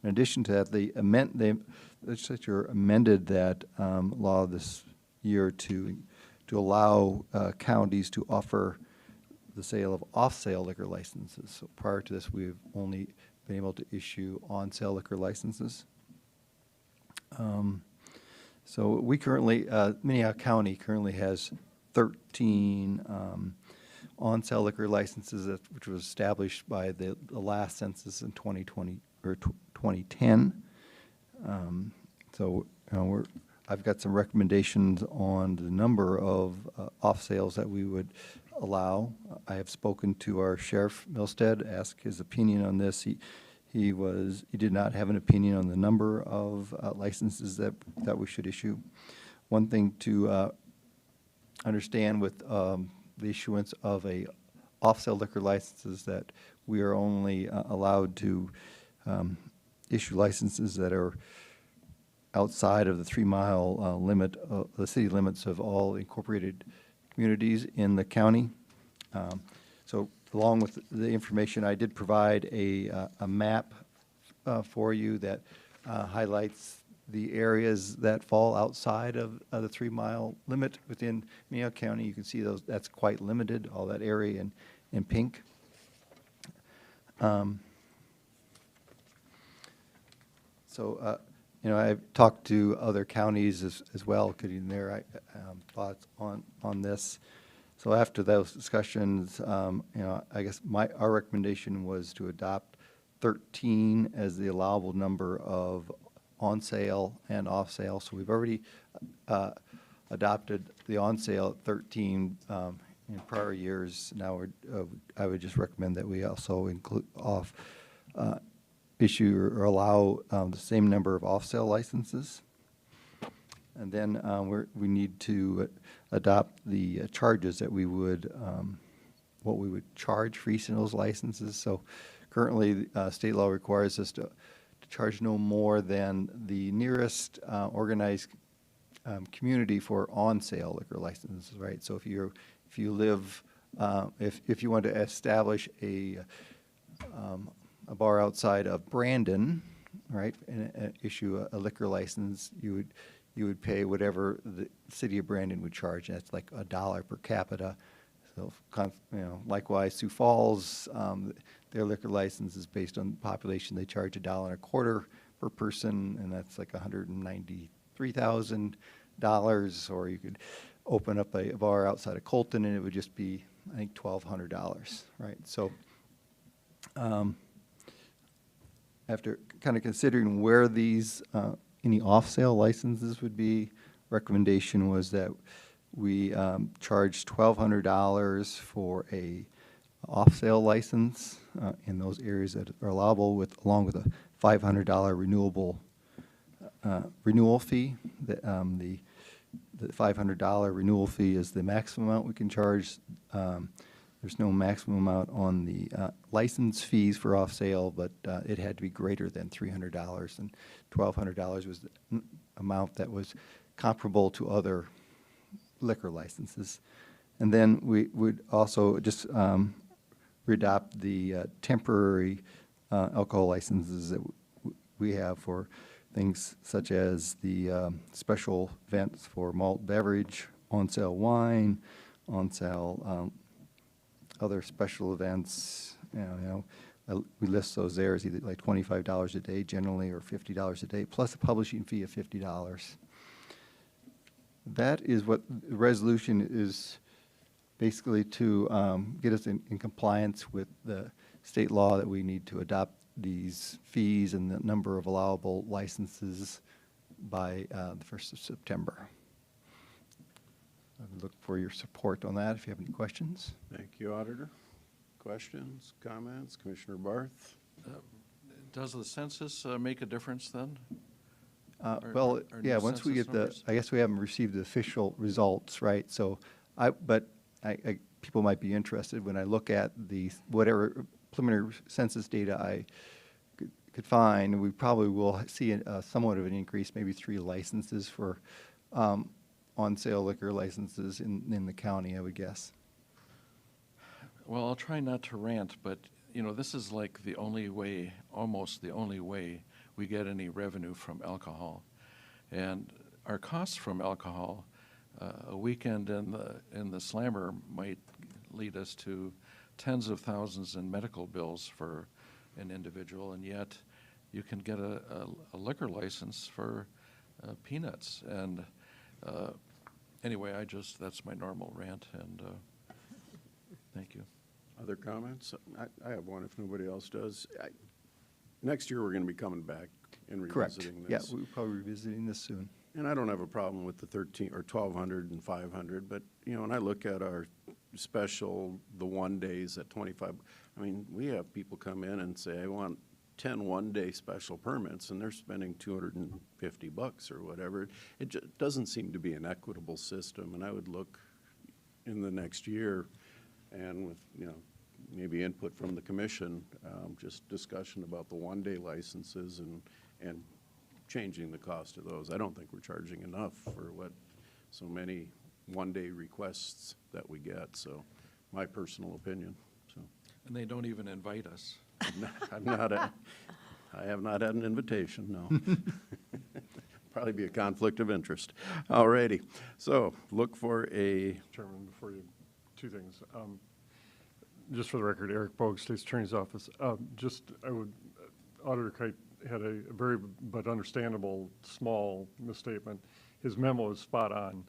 In addition to that, the legislature amended that law this year to allow counties to offer the sale of off-sale liquor licenses. So prior to this, we've only been able to issue on-sale liquor licenses. So we currently, Minnehaha County currently has 13 on-sale liquor licenses, which was established by the last census in 2020 or 2010. So I've got some recommendations on the number of off sales that we would allow. I have spoken to our Sheriff Milstead, asked his opinion on this. He did not have an opinion on the number of licenses that we should issue. One thing to understand with the issuance of a off-sale liquor license is that we are only allowed to issue licenses that are outside of the 3-mile limit, the city limits of all incorporated communities in the county. So along with the information, I did provide a map for you that highlights the areas that fall outside of the 3-mile limit within Minnehaha County. You can see those, that's quite limited, all that area in pink. I've talked to other counties as well, getting their thoughts on this. So after those discussions, I guess our recommendation was to adopt 13 as the allowable number of on-sale and off-sale. So we've already adopted the on-sale at 13 in prior years. Now I would just recommend that we also include issue or allow the same number of off-sale licenses. And then we need to adopt the charges that we would, what we would charge for each of those licenses. So currently, state law requires us to charge no more than the nearest organized community for on-sale liquor licenses, right? So if you live, if you want to establish a bar outside of Brandon, right, and issue a liquor license, you would pay whatever the city of Brandon would charge. That's like $1 per capita. So, likewise, Sioux Falls, their liquor license is based on population. They charge $1.25 per person, and that's like $193,000. Or you could open up a bar outside of Colton, and it would just be, I think, $1,200, right? So, after kind of considering where these any off-sale licenses would be. Recommendation was that we charge $1,200 for a off-sale license in those areas that are allowable, along with a $500 renewal fee. The $500 renewal fee is the maximum amount we can charge. There's no maximum amount on the license fees for off-sale, but it had to be greater than $300, and $1,200 was the amount that was comparable to other liquor licenses. And then we would also just readopt the temporary alcohol licenses that we have for things such as the special events for malt beverage, on-sale wine, on-sale other special events. We list those there as either like $25 a day generally or $50 a day, plus a publishing fee of $50. That is what the resolution is, basically to get us in compliance with the state law that we need to adopt these fees and the number of allowable licenses by the 1st of September. I would look for your support on that if you have any questions. Thank you, Auditor. Questions, comments? Commissioner Barth? Does the census make a difference then? Well, or yeah, new once we census get the, numbers? I guess we haven't received the official results, right? So people might be interested when I look at the, whatever preliminary census data I could find, we probably will see somewhat of an increase, maybe 3 licenses for on-sale liquor licenses in the county, I would guess. Well, I'll try not to rant, but, this is like the only way, almost the only way we get any revenue from alcohol. And our costs from alcohol, a weekend in the slammer might lead us to tens of thousands in medical bills for an individual, and yet you can get a liquor license for peanuts. And anyway, that's my normal rant, and thank you. Other comments? I have one if nobody else does. Next year, we're going to be coming back and Correct. revisiting Yeah, this. we'll probably be revisiting this soon. And I don't have a problem with the 13 or 1,200 and 500, but, when I look at our special, the 1 days at 25, I mean, we have people come in and say, I want 10 one-day special permits, and they're spending $250 or whatever. It just doesn't seem to be an equitable system, and I would look in the next year and with, maybe input from the commission, just discussion about the one-day licenses and changing the cost of those. I don't think we're charging enough for what so many one-day requests that we get, so my personal opinion. So And they don't even invite us. I have not had an invitation, no. Probably be a conflict of interest. All righty, so look for a, Chairman, before you, 2 things. Just for the record, Eric Bogue, State's Attorney's Office. Auditor Kite had a very but understandable small misstatement. His memo is spot on,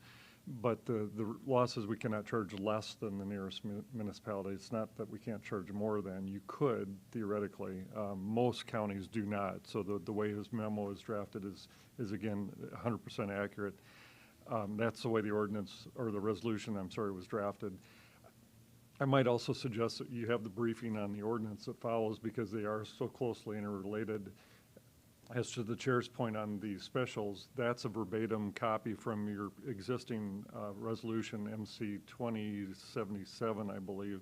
but the law says we cannot charge less than the nearest municipality. It's not that we can't charge more than. You could, theoretically. Most counties do not, so the way his memo is drafted is again, 100% accurate. That's the way the ordinance, or the resolution, I'm sorry, was drafted. I might also suggest that you have the briefing on the ordinance that follows, because they are so closely interrelated. As to the chair's point on the specials, that's a verbatim copy from your existing resolution, MC 2077, I believe.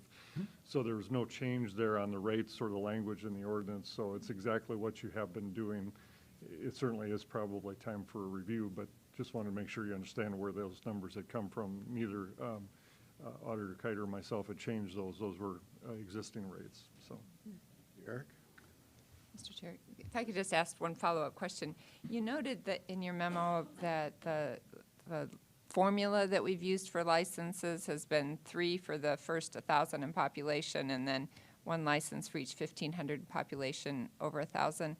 So there's no change there on the rates or the language in the ordinance, so it's exactly what you have been doing. It certainly is probably time for a review, but just wanted to make sure you understand where those numbers had come from. Neither Auditor Kiter or myself had changed those. Those were existing rates, so. Eric? Mr. Chair, if I could just ask one follow-up question. You noted that in your memo that the formula that we've used for licenses has been 3 for the first 1,000 in population, and then 1 license for each 1,500 population over 1,000.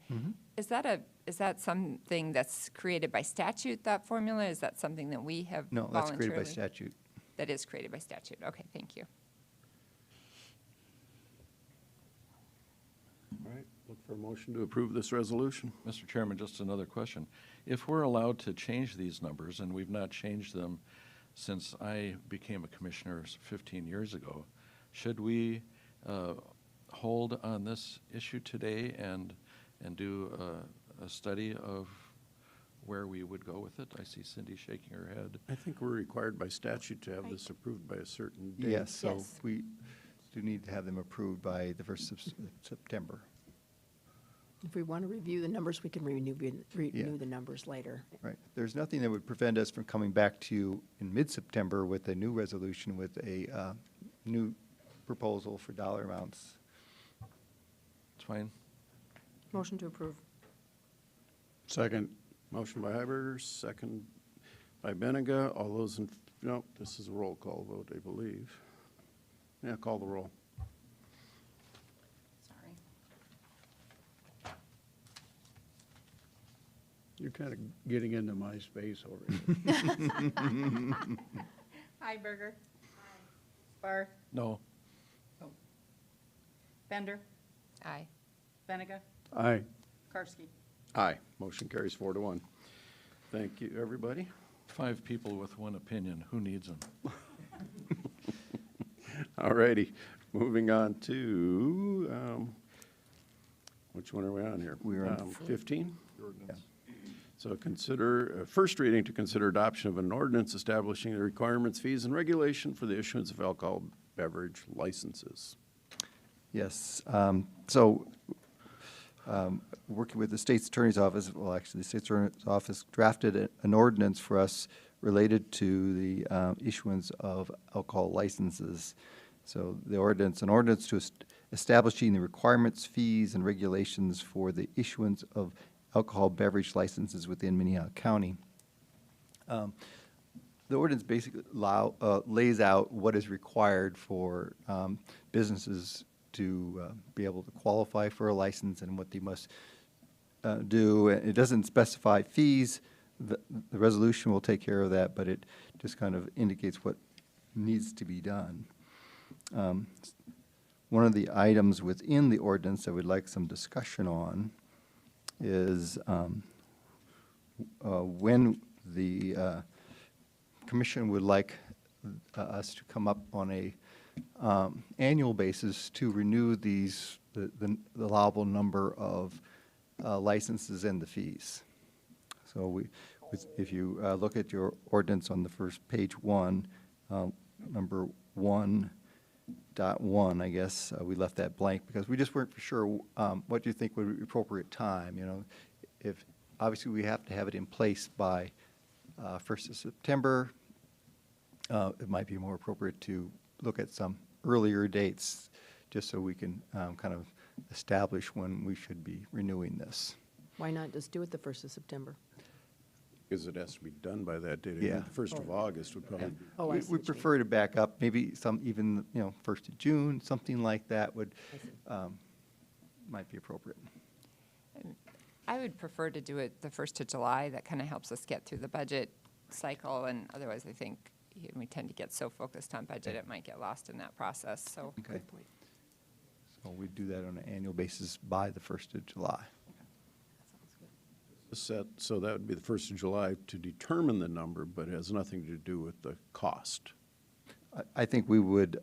Is that something that's created by statute, that formula? Is that something that we have No, that's created by voluntarily- statute. That is created by statute. Okay, thank you. All right, look for for a motion to approve this resolution. Mr. Chairman, just another question. If we're allowed to change these numbers, and we've not changed them since I became a commissioner 15 years ago, should we hold on this issue today and do a study of where we would go with it? I see Cindy shaking her head. I think we're required by statute to have this approved by a certain date. Yes, so Yes. we do need to have them approved by the 1st of September. If we want to review the numbers, we can renew the numbers later. Right. There's nothing that would prevent us from coming back to you in mid-September with a new resolution with a new proposal for dollar amounts. It's fine. Motion to approve. Second. Motion by Heiberger, second by Benega. All those in, no, this is a roll call vote, I believe. Yeah, call the roll. Sorry. You're kind of getting into my space already. Heiberger. Barth. No. Bender. Aye. Benega. Aye. Karski. Aye. Motion carries 4-1. Thank you, everybody. 5 people with one opinion. Who needs them? All righty, moving on to, which one are we on here? We're on 15? Yeah. So consider, first reading to consider adoption of an ordinance establishing the requirements, fees, and regulation for the issuance of alcohol beverage licenses. Yes, working with the state's attorney's office, well, actually, the state's attorney's office drafted an ordinance for us related to the issuance of alcohol licenses. So an ordinance to establishing the requirements, fees, and regulations for the issuance of alcohol beverage licenses within Minnehaha County. The ordinance basically lays out what is required for businesses to be able to qualify for a license and what they must do. It doesn't specify fees. The resolution will take care of that, but it just kind of indicates what needs to be done. One of the items within the ordinance that we'd like some discussion on is when the commission would like us to come up on a annual basis to renew the allowable number of licenses and the fees. So if you look at your ordinance on the first page 1, number 1.1, I guess, we left that blank because we just weren't for sure what do you think would be appropriate time, you know. If obviously we have to have it in place by 1st of September, it might be more appropriate to look at some earlier dates just so we can kind of establish when we should be renewing this. Why not just do it the 1st of September? Because it has to be done by that date. I Yeah. think the 1st of August would probably be. Oh, I see We what you mean. prefer to back up, maybe some even, 1st of June, something like that would, might be appropriate. I would prefer to do it the 1st of July. That kind of helps us get through the budget cycle, and otherwise I think we tend to get so focused on budget, it might get lost in that process, so. Okay. Good point. So we do that on an annual basis by the 1st of July. Set, so that would be the 1st of July to determine the number, but it has nothing to do with the cost. I think we would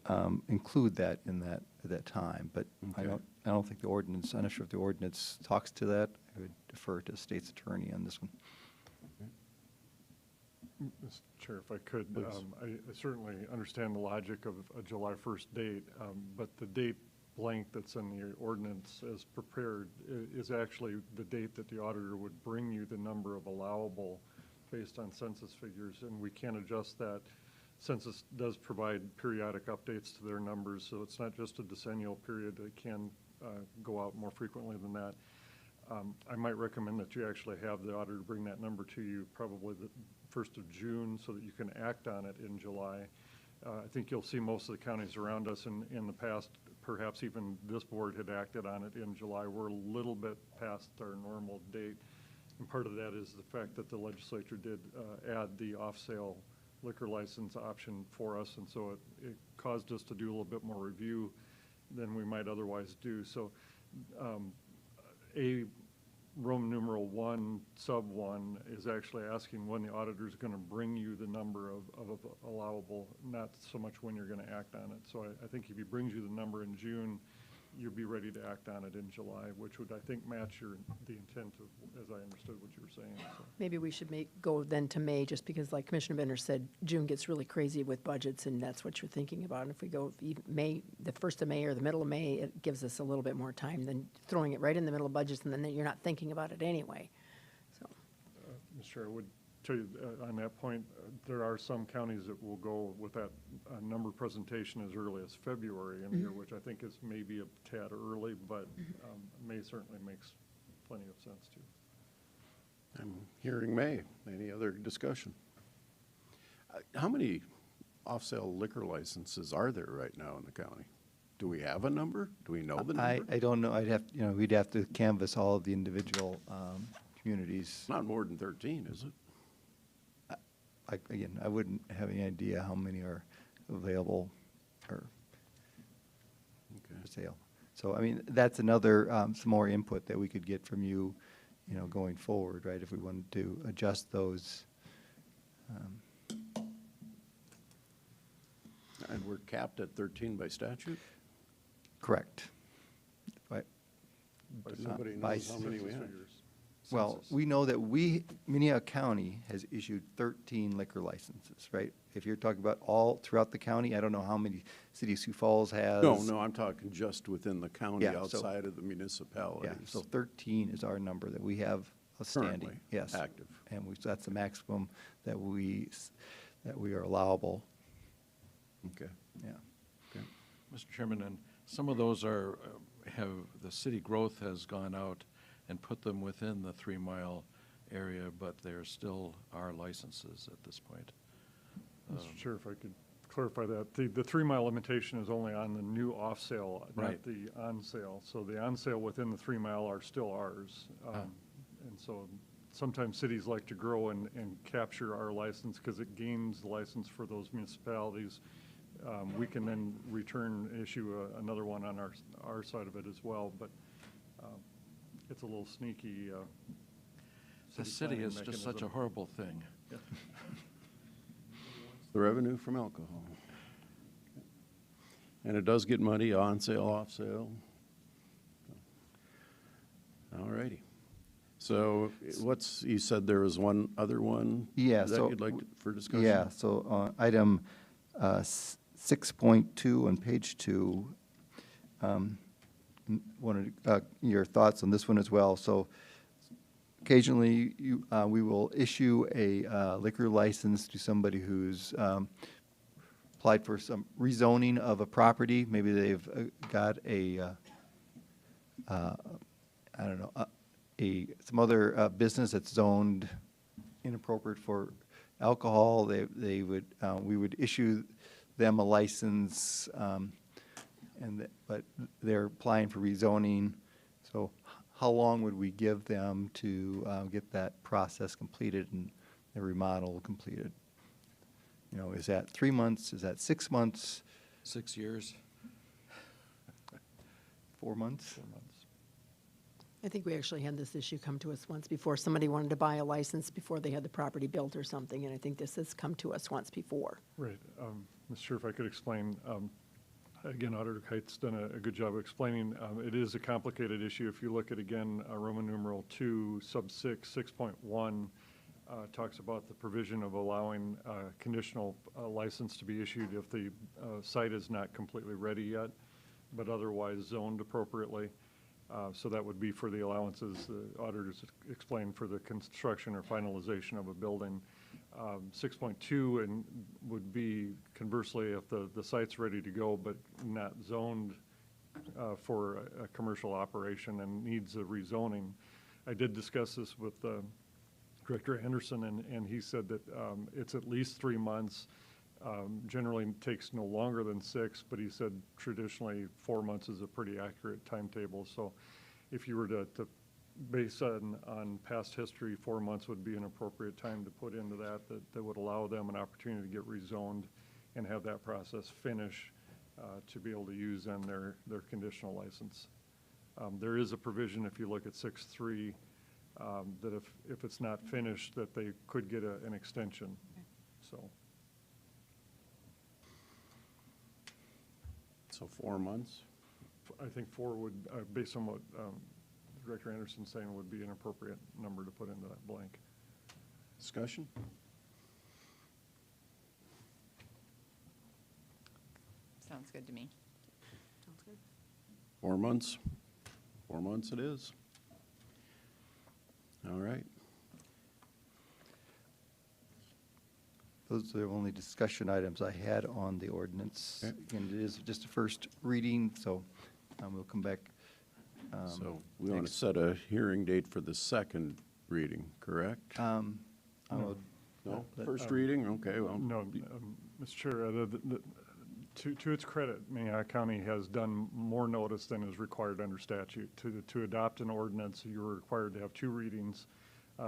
include that in that, at that time, but I Okay. don't think the ordinance, I'm not sure if the ordinance talks to that. I would defer to the state's attorney on this one. Mr. Chair, if I could, Please. I certainly understand the logic of a July 1st date, but the date blank that's in the ordinance as prepared is actually the date that the auditor would bring you the number of allowable based on census figures, and we can adjust that. Census does provide periodic updates to their numbers, so it's not just a decennial period. It can go out more frequently than that. I might recommend that you actually have the auditor bring that number to you probably the 1st of June so that you can act on it in July. I think you'll see most of the counties around us in the past, perhaps even this board had acted on it in July. We're a little bit past our normal date, and part of that is the fact that the legislature did add the off-sale liquor license option for us, and so it caused us to do a little bit more review than we might otherwise do. So A Roman numeral 1, sub 1 is actually asking when the auditor's going to bring you the number of allowable, not so much when you're going to act on it. So I think if he brings you the number in June, you'll be ready to act on it in July, which would, I think, match the intent of, as I understood what you were saying. So. Maybe we should go then to May, just because like Commissioner Bender said, June gets really crazy with budgets, and that's what you're thinking about. And if we go May, the 1st of May or the middle of May, it gives us a little bit more time than throwing it right in the middle of budgets, and then you're not thinking about it anyway. So, Mr. Chair, I would tell you on that point, there are some counties that will go with that number presentation as early as February in the year, which I think is maybe a tad early, but May certainly makes plenty of sense too. I'm hearing May. Any other discussion? How many off-sale liquor licenses are there right now in the county? Do we have a number? Do we know the number? I don't know. We'd have to canvass all of the individual communities. Not more than 13, is it? Again, I wouldn't have any idea how many are available or for sale. So, I mean, that's another, some more input that we could get from you, going forward, right, if we wanted to adjust those. And we're capped at 13 by statute? Correct. But Nobody by knows how many we have. Well, we know that Minnehaha County has issued 13 liquor licenses, right? If you're talking about all throughout the county, I don't know how many City of Sioux Falls has. No, I'm talking just within the county, Yeah, so- outside of the municipalities. Yeah, so 13 is our number that we have outstanding. Currently Yes. active. And that's the maximum that we are allowable, Okay. yeah. Mr. Chairman, and some of those the city growth has gone out and put them within the 3-mile area, but there still are licenses at this point. Mr. Chair, if I could clarify that, the 3-mile limitation is only on the new off-sale, not Right. the on-sale. So the on-sale within the 3-mile are still ours. And so sometimes cities like to grow and capture our license because it gains the license for those municipalities. We can then issue another one on our side of it as well, but it's a little sneaky. The city is just such a horrible thing. The revenue from alcohol. And it does get money on sale, off sale. All righty. So you said there was one other one? Yeah, that so you'd like for discussion? Yeah, so item 6.2 on page 2, wanted your thoughts on this one as well. So occasionally, we will issue a liquor license to somebody who's applied for some rezoning of a property. Maybe they've got some other business that's zoned inappropriate for alcohol. We would issue them a license, but they're applying for rezoning. So how long would we give them to get that process completed and the remodel completed? Is that 3 months? Is that 6 months? 6 years. 4 months? 4 months. I think we actually had this issue come to us once before. Somebody wanted to buy a license before they had the property built or something, and I think this has come to us once before. Right. Mr. Chair, if I could explain, again, Auditor Kite's done a good job of explaining. It is a complicated issue. If you look at, again, Roman numeral 2, sub 6, 6.1, talks about the provision of allowing conditional license to be issued if the site is not completely ready yet, but otherwise zoned appropriately. So that would be for the allowances the auditors explained for the construction or finalization of a building. 6.2 would be conversely if the site's ready to go but not zoned for a commercial operation and needs a rezoning. I did discuss this with Director Anderson, and he said that it's at least 3 months. Generally takes no longer than 6, but he said traditionally 4 months is a pretty accurate timetable. So if you were to base on past history, 4 months would be an appropriate time to put into that would allow them an opportunity to get rezoned and have that process finish to be able to use then their conditional license. There is a provision, if you look at 6.3, that if it's not finished, that they could get an extension, so. So 4 months? I think 4 would, based on what Director Anderson's saying, would be an appropriate number to put into that blank. Discussion? Sounds good to me. 4 months? 4 months it is. All right. Those are the only discussion items I had on the ordinance. Okay. And it is just a first reading, so we'll come back. So we want to next- set a hearing date for the second reading, correct? I would- No, first reading, okay, well. No, Mr. Chair, to its credit, Minnehaha County has done more notice than is required under statute. To adopt an ordinance, you're required to have 2 readings.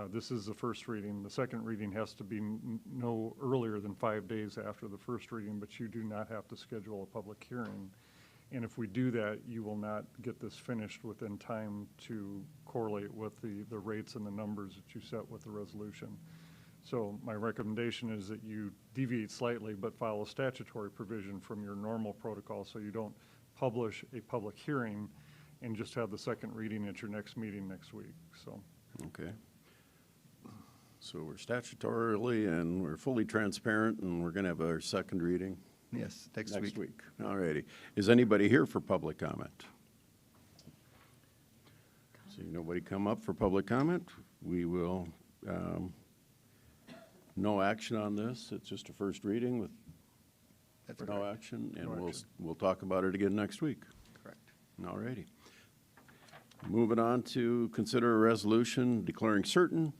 This is the first reading. The second reading has to be no earlier than 5 days after the first reading, but you do not have to schedule a public hearing. And if we do that, you will not get this finished within time to correlate with the rates and the numbers that you set with the resolution. So my recommendation is that you deviate slightly, but follow statutory provision from your normal protocol, so you don't publish a public hearing and just have the second reading at your next meeting next week, so. Okay. So we're statutorily and we're fully transparent, and we're going to have our second reading Yes, next week. All righty. Is anybody here for public comment? Seeing nobody come up for public comment, we will, no action on this. It's just a first reading with That's no correct. action, and No action. we'll talk about it again next week. Correct. All righty. Moving on to consider a resolution declaring certain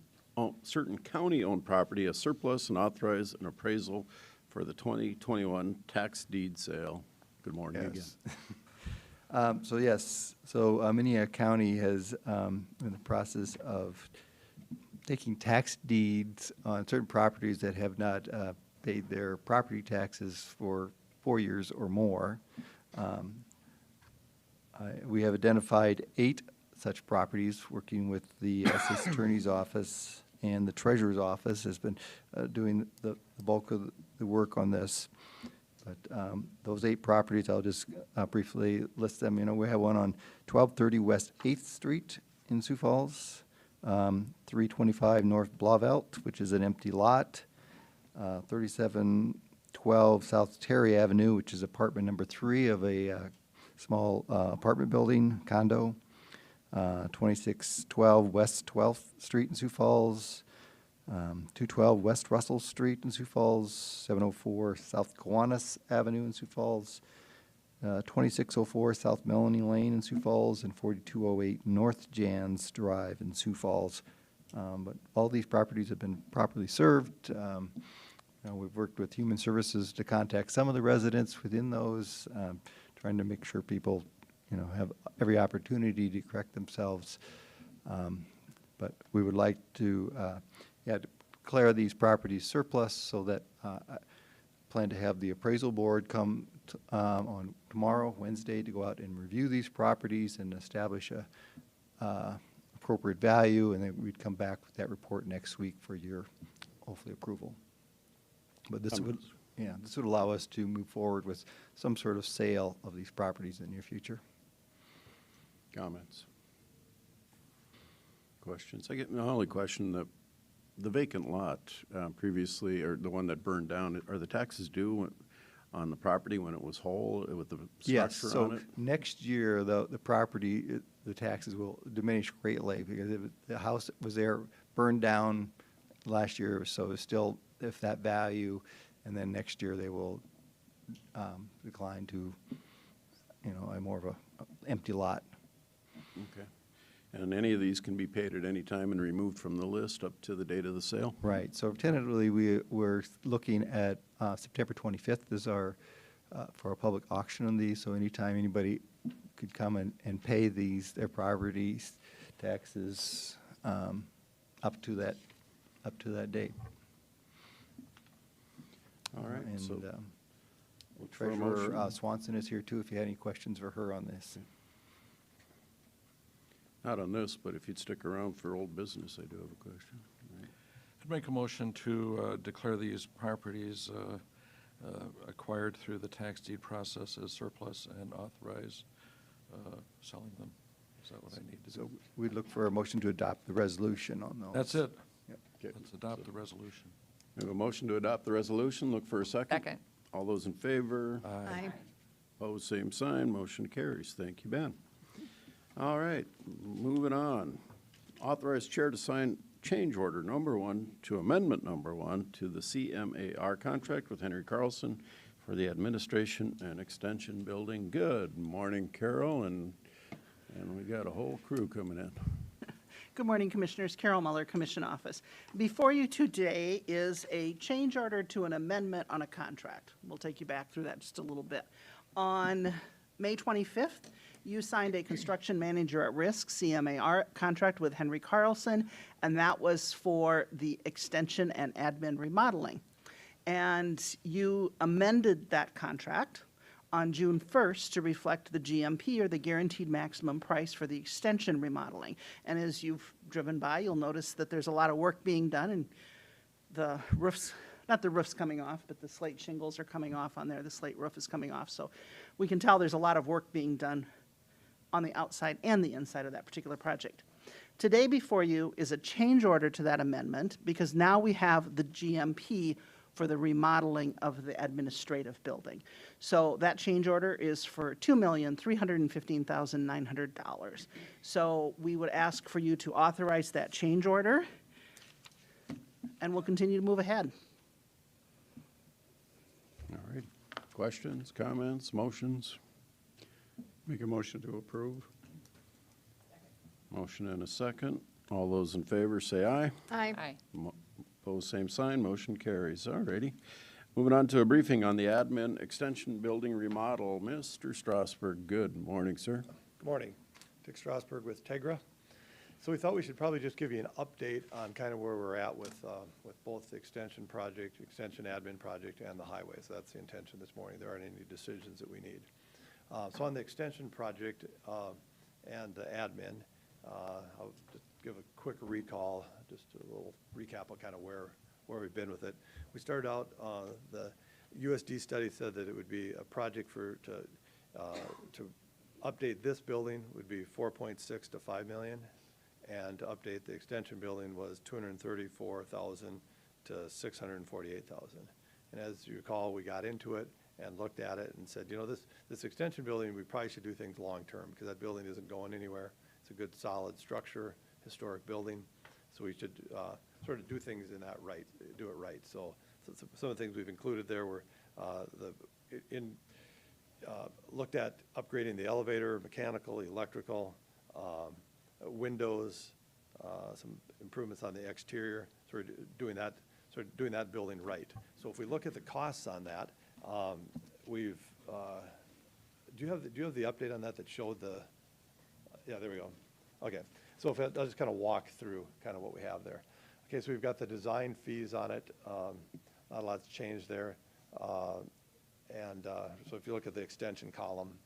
county-owned property as surplus and authorize an appraisal for the 2021 tax deed sale. Good morning again. Yes. So Minnehaha County has in the process of taking tax deeds on certain properties that have not paid their property taxes for 4 years or more. We have identified 8 such properties, working with the Assistant Attorney's Office, and the Treasurer's Office has been doing the bulk of the work on this. But those 8 properties, I'll just briefly list them. You know, we have one on 1230 West 8th Street in Sioux Falls, 325 North Blauvelt, which is an empty lot, 3712 South Terry Avenue, which is apartment number 3 of a small apartment building, condo, 2612 West 12th Street in Sioux Falls, 212 West Russell Street in Sioux Falls, 704 South Kiwanis Avenue in Sioux Falls, 2604 South Melanie Lane in Sioux Falls, and 4208 North Jans Drive in Sioux Falls. But all these properties have been properly served. We've worked with Human Services to contact some of the residents within those, trying to make sure people, have every opportunity to correct themselves. But we would like to, declare these properties surplus, so that I plan to have the appraisal board come on tomorrow, Wednesday, to go out and review these properties and establish a appropriate value, and then we'd come back with that report next week for your, hopefully, approval. But this would allow us to move forward with some sort of sale of these properties in the near future. Comments? Questions? I get, the only question, the vacant lot previously, or the one that burned down, are the taxes due on the property when it was whole with the Yes, structure so on it? next year, the property, the taxes will diminish greatly, because the house was there, burned down last year, so it's still, if that value, and then next year they will decline to, a more of a empty lot. Okay. And any of these can be paid at any time and removed from the list up to the date of the sale? Right, so tentatively, we're looking at September 25th is our, for a public auction on these, so anytime anybody could come and pay their properties taxes up to that date. All right, And so Treasurer Swanson is here too, if you had any questions for her on this. Not on this, but if you'd stick around for old business, I do have a question. I'd make a motion to declare these properties acquired through the tax deed process as surplus and authorize selling them. Is that what I need to So do? we look for a motion to adopt the resolution on those. That's it. Okay. Let's adopt the resolution. We have a motion to adopt the resolution. Look for a second. Second. All those in favor? Aye. Opposed, same sign. Motion carries. Thank you, Ben. All right, moving on. Authorized chair to sign change order number 1 to amendment number 1 to the CMAR contract with Henry Carlson for the administration and extension building. Good morning, Carol, and we got a whole crew coming in. Good morning, Commissioners. Carol Muller, Commission Office. Before you today is a change order to an amendment on a contract. We'll take you back through that just a little bit. On May 25th, you signed a construction manager at risk, CMAR, contract with Henry Carlson, and that was for the extension and admin remodeling. And you amended that contract on June 1st to reflect the GMP, or the guaranteed maximum price, for the extension remodeling. And as you've driven by, you'll notice that there's a lot of work being done, and the roofs, not the roof's coming off, but the slate shingles are coming off on there. The slate roof is coming off. So we can tell there's a lot of work being done on the outside and the inside of that particular project. Today before you is a change order to that amendment, because now we have the GMP for the remodeling of the administrative building. So that change order is for $2,315,900. So we would ask for you to authorize that change order, and we'll continue to move ahead. All right, questions, comments, motions? Make a motion to approve. Motion and a second. All those in favor say aye. Aye. Opposed, same sign. Motion carries. All righty. Moving on to a briefing on the admin extension building remodel. Mr. Strasburg, good morning, sir. Good morning. Dick Strasburg with Tegra. So we thought we should probably just give you an update on kind of where we're at with both the extension project, extension admin project, and the highway. So that's the intention this morning. There aren't any decisions that we need. So on the extension project and the admin, I'll just give a quick recall, just a little recap of kind of where we've been with it. We started out, the USD study said that it would be a project to update this building would be 4.6 to 5 million, and to update the extension building was 234,000 to 648,000. And as you recall, we got into it and looked at it and said, you know, this extension building, we probably should do things long-term, because that building isn't going anywhere. It's a good, solid structure, historic building, so we should sort of do things in that right, do it right. So some of the things we've included there were looked at upgrading the elevator, mechanical, electrical, windows, some improvements on the exterior, sort of doing that building right. So if we look at the costs on that, do you have the update on that showed the, yeah, there we go. Okay, so if I'll just kind of walk through kind of what we have there. Okay, so we've got the design fees on it. Not a lot's changed there. So if you look at the extension column,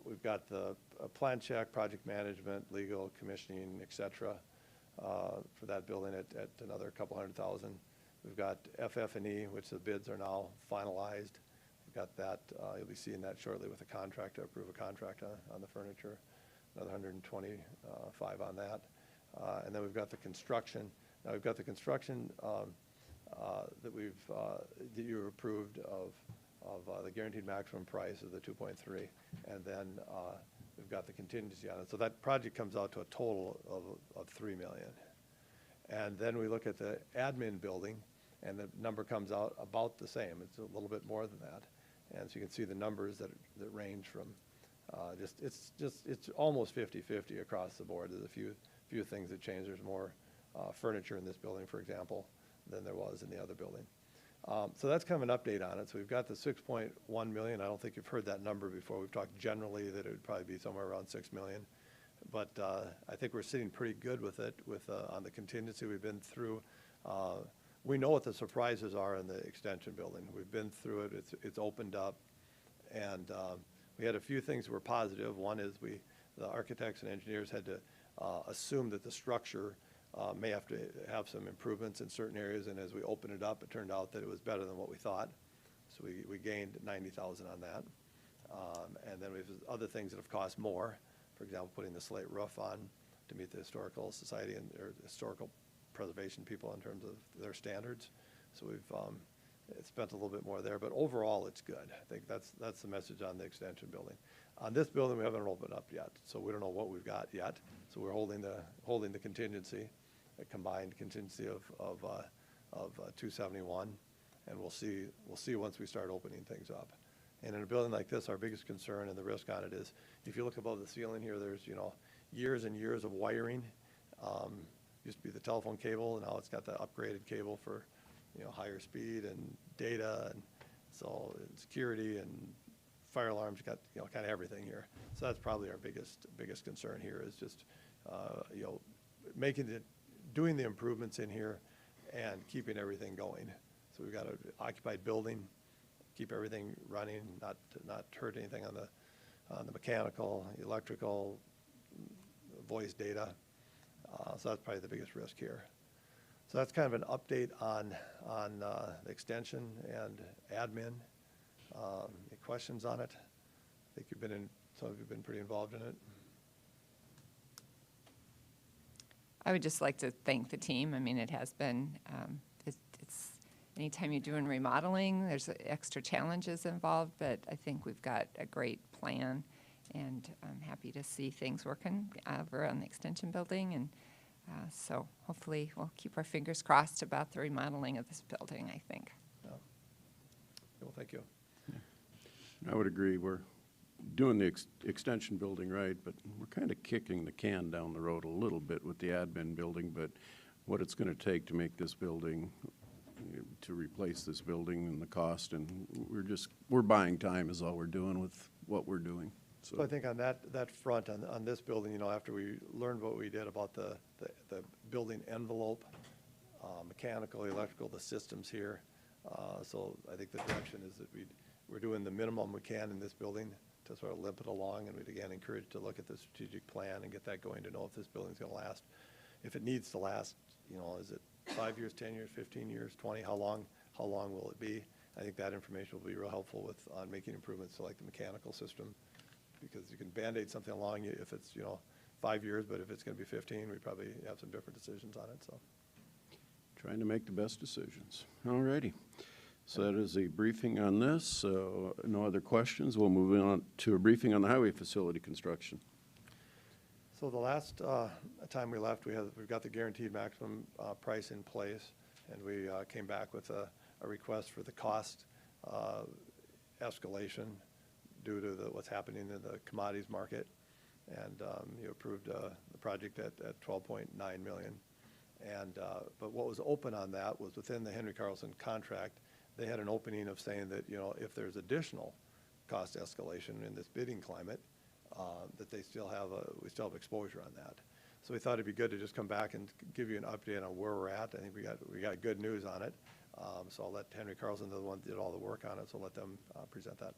we've got the plan check, project management, legal, commissioning, et cetera, for that building at another couple $100,000. We've got FF&E, which the bids are now finalized. We've got that, you'll be seeing that shortly with a contract, to approve a contract on the furniture, another 125 on that. And then we've got the construction. Now we've got the construction that you approved of the guaranteed maximum price of the 2.3, and then we've got the contingency on it. So that project comes out to a total of $3 million. And then we look at the admin building, and the number comes out about the same. It's a little bit more than that. And so you can see the numbers that range from it's almost 50-50 across the board. There's a few things that change. There's more furniture in this building, for example, than there was in the other building. So that's kind of an update on it. So we've got the 6.1 million. I don't think you've heard that number before. We've talked generally that it would probably be somewhere around 6 million. But I think we're sitting pretty good with it on the contingency we've been through. We know what the surprises are in the extension building. We've been through it. It's opened up. And we had a few things that were positive. One is the architects and engineers had to assume that the structure may have to have some improvements in certain areas, and as we opened it up, it turned out that it was better than what we thought. So we gained 90,000 on that. And then we have other things that have cost more. For example, putting the slate roof on to meet the historical society and or historical preservation people in terms of their standards. So we've spent a little bit more there, but overall it's good. I think that's the message on the extension building. On this building, we haven't opened up yet, so we don't know what we've got yet. So we're holding the contingency, a combined contingency of 271, and we'll see once we start opening things up. And in a building like this, our biggest concern and the risk on it is, if you look above the ceiling here, there's years and years of wiring. Used to be the telephone cable, and now it's got the upgraded cable for higher speed and data, and so security and fire alarms. Got kind of everything here. So that's probably our biggest concern here is just doing the improvements in here and keeping everything going. So we've got an occupied building, keep everything running, not hurt anything on the mechanical, electrical, voice data. So that's probably the biggest risk here. So that's kind of an update on the extension and admin. Any questions on it? I think some of you have been pretty involved in it. I would just like to thank the team. I mean, it has been, it's anytime you're doing remodeling, there's extra challenges involved, but I think we've got a great plan, and I'm happy to see things working over on the extension building, and so hopefully we'll keep our fingers crossed about the remodeling of this building, I think. Yeah. Well, thank you. I would agree. We're doing the extension building right, but we're kind of kicking the can down the road a little bit with the admin building, but what it's going to take to make this building, to replace this building and the cost, and we're buying time is all we're doing with what we're doing. So I think on that front, on this building, after we learned what we did about the building envelope, mechanical, electrical, the systems here, so I think the direction is that we're doing the minimum we can in this building to sort of limp it along, and we'd again encourage to look at the strategic plan and get that going to know if this building's going to last. If it needs to last, is it 5 years, 10 years, 15 years, 20? How long will it be? I think that information will be real helpful on making improvements to like the mechanical system, because you can Band-Aid something along if it's 5 years, but if it's going to be 15, we probably have some different decisions on it. So, trying to make the best decisions. All righty. So that is a briefing on this. So no other questions. We'll move on to a briefing on the highway facility construction. So the last time we left, we've got the guaranteed maximum price in place, and we came back with a request for the cost escalation due to what's happening in the commodities market, and you approved the project at $12.9 million. And but what was open on that was within the Henry Carlson contract, they had an opening of saying that if there's additional cost escalation in this bidding climate, that we still have exposure on that. So we thought it'd be good to just come back and give you an update on where we're at. I think we got good news on it. So I'll let Henry Carlson, the one that did all the work on it, so I'll let them present that.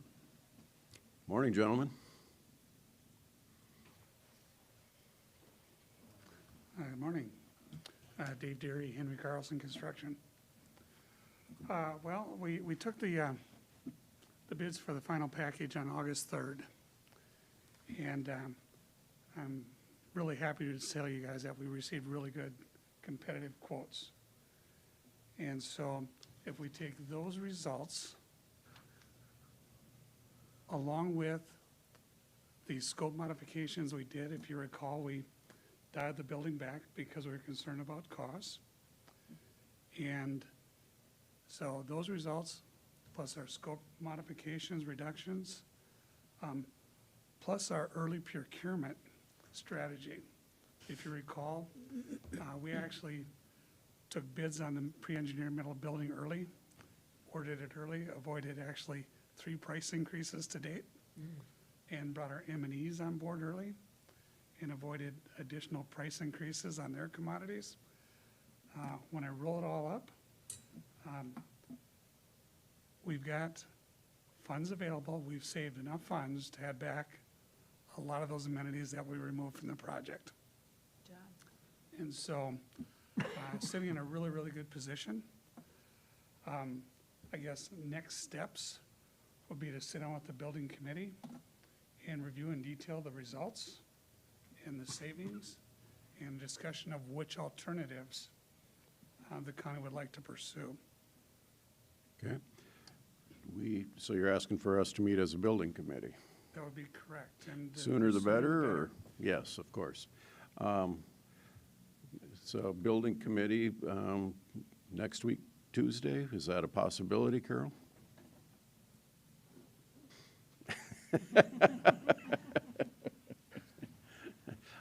Morning, gentlemen. Good morning. Dave Deary, Henry Carlson Construction. Well, we took the bids for the final package on August 3rd, and I'm really happy to tell you guys that we received really good competitive quotes. And so if we take those results along with the scope modifications we did, if you recall, we dialed the building back because we were concerned about costs. And so those results, plus our scope modifications, reductions, plus our early procurement strategy. If you recall, we actually took bids on the pre-engineered metal building early, ordered it early, avoided actually 3 price increases to date, and brought our M&Es on board early, and avoided additional price increases on their commodities. When I roll it all up, we've got funds available. We've saved enough funds to add back a lot of those amenities that we removed from the project. And so, sitting in a really, really good position. I guess next steps would be to sit down with the building committee and review in detail the results and the savings and discussion of which alternatives the county would like to pursue. Okay. So you're asking for us to meet as a building committee? That would be correct. And Sooner the better, or? Yes, of course. So building committee, next week, Tuesday, is that a possibility, Carol?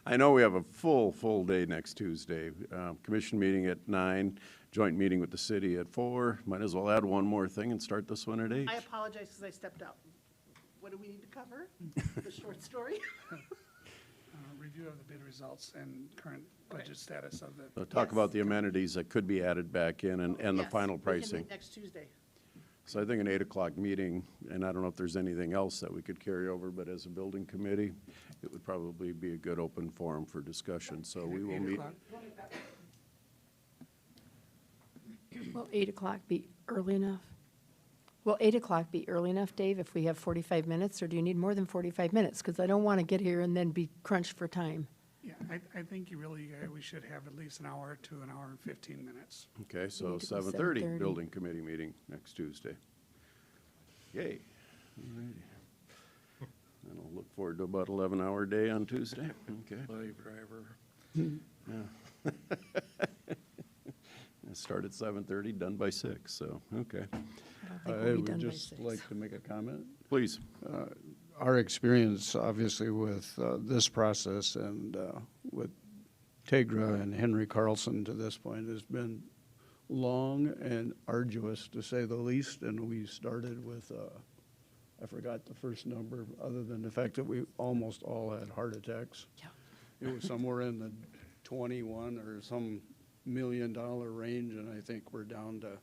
I know we have a full day next Tuesday. Commission meeting at 9, joint meeting with the city at 4. Might as well add one more thing and start this one at 8. I apologize because I stepped out. What do we need to cover? The short story? Review of the bid results and current budget status of the. So talk about the amenities that could be added back in and the Yes, final we can meet pricing. next Tuesday. So I think an 8 o'clock meeting, and I don't know if there's anything else that we could carry over, but as a building committee, it would probably be a good open forum for discussion. So we will 8 meet. o'clock. Will 8 o'clock be early enough? Will 8 o'clock be early enough, Dave, if we have 45 minutes, or do you need more than 45 minutes? Because I don't want to get here and then be crunched for time. Yeah, I think we should have at least an hour to an hour and 15 minutes. Okay, so need to go 7:30, 7:30. building committee meeting next Tuesday. Yay. Alrighty. And I'll look forward to about 11-hour day on Tuesday. Okay. Slave driver. Yeah. Start at 7:30, done by 6, so, okay. I don't think we'll I be would done by just 6. like to make a comment. Please. Our experience, obviously, with this process and with Tegra and Henry Carlson to this point has been long and arduous, to say the least. And we started with, I forgot the first number, other than the fact that we almost all had heart attacks. Yeah. It was somewhere in the 21 or some $1 million range, and I think we're down to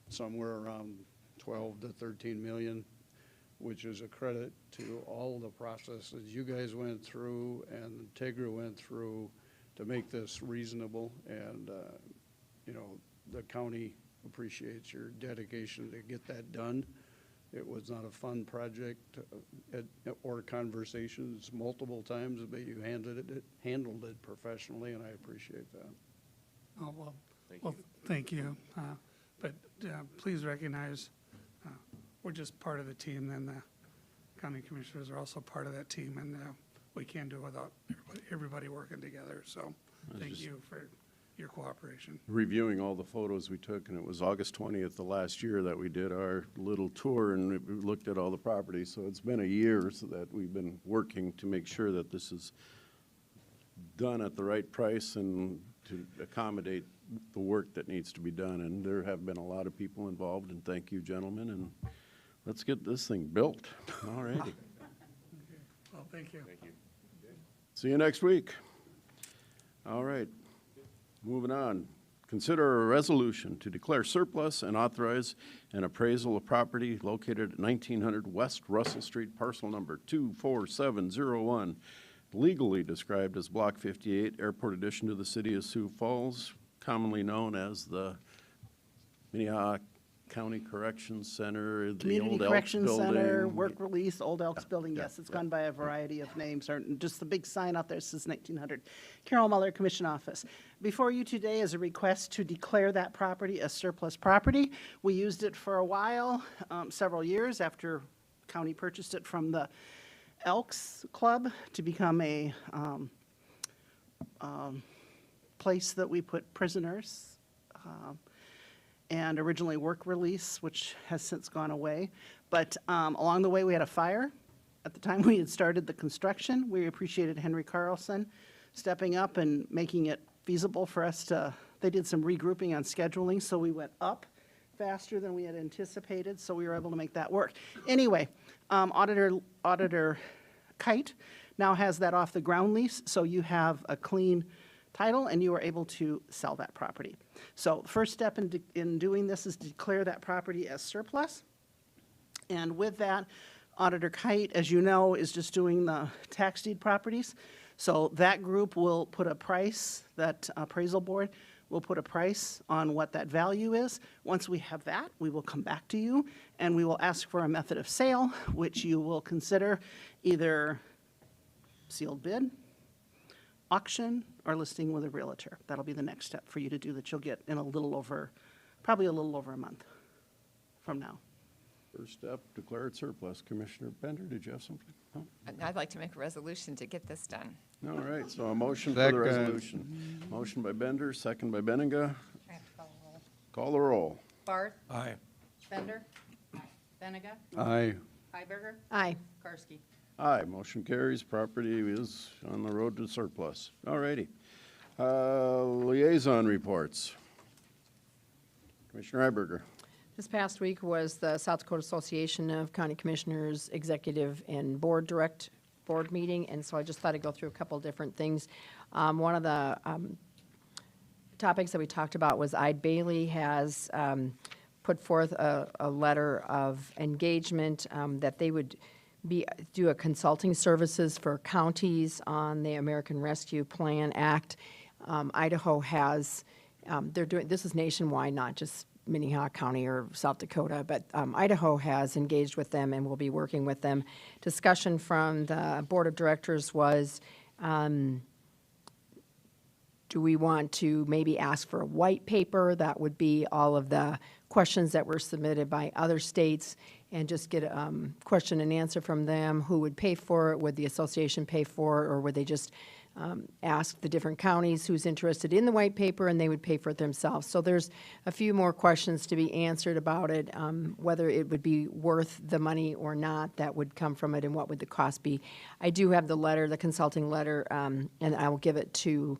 somewhere around 12 to 13 million, which is a credit to all the processes you guys went through and Tegra went through to make this reasonable. And, you know, the county appreciates your dedication to get that done. It was not a fun project or conversations multiple times, but you handled it professionally, and I appreciate that. Oh, well, thank you. But please recognize, we're just part of the team, and the county commissioners are also part of that team, and we can't do it without everybody working together. So thank you for your cooperation. Reviewing all the photos we took, and it was August 20th of last year that we did our little tour and we looked at all the properties. So it's been a year so that we've been working to make sure that this is done at the right price and to accommodate the work that needs to be done. And there have been a lot of people involved, and thank you, gentlemen, and let's get this thing built. All righty. Okay. Well, thank you. Thank you. See you next week. All right. Moving on. Consider a resolution to declare surplus and authorize an appraisal of property located at 1900 West Russell Street, parcel number 24701, legally described as Block 58, airport addition to the city of Sioux Falls, commonly known as the Minnehaha County Corrections Center, the Community Old Elks Corrections Center, Building. Work Release, Old Elks Building, yes, it's gone by a variety of names, or just the big sign out there says 1900. Carol Muller, Commission Office. Before you today is a request to declare that property as surplus property. We used it for a while, several years after county purchased it from the Elks Club to become a place that we put prisoners, and originally Work Release, which has since gone away. But along the way, we had a fire. At the time we had started the construction, we appreciated Henry Carlson stepping up and making it feasible for us to, they did some regrouping on scheduling, so we went up faster than we had anticipated, so we were able to make that work. Anyway, Auditor Kite now has that off the ground lease, so you have a clean title and you are able to sell that property. So the first step in doing this is to declare that property as surplus. And with that, Auditor Kite, as you know, is just doing the tax deed properties. So that group will put a price, that appraisal board will put a price on what that value is. Once we have that, we will come back to you and we will ask for a method of sale, which you will consider either sealed bid, auction, or listing with a realtor. That'll be the next step for you to do that you'll get in probably a little over a month from now. First step, declare it surplus. Commissioner Bender, did you have something? No? I'd like to make a resolution to get this done. All right, so a motion for the Second. resolution. Motion by Bender, second by Benninga. Call the roll. Barth, Aye. Bender, Benega, Aye. Hiberger, Aye. Karski. Aye, motion carries. Property is on the road to surplus. All righty. Liaison reports. Commissioner Heiberger. This past week was the South Dakota Association of County Commissioners Executive and Board meeting, and so I just thought I'd go through a couple different things. One of the topics that we talked about was Ide Bailey has put forth a letter of engagement that they would do a consulting services for counties on the American Rescue Plan Act. Idaho has, this is nationwide, not just Minnehaha County or South Dakota, but Idaho has engaged with them and will be working with them. Discussion from the Board of Directors was, do we want to maybe ask for a white paper that would be all of the questions that were submitted by other states and just get a question and answer from them? Who would pay for it? Would the association pay for it, or would they just ask the different counties who's interested in the white paper and they would pay for it themselves? So there's a few more questions to be answered about it, whether it would be worth the money or not that would come from it and what would the cost be. I do have the letter, the consulting letter, and I will give it to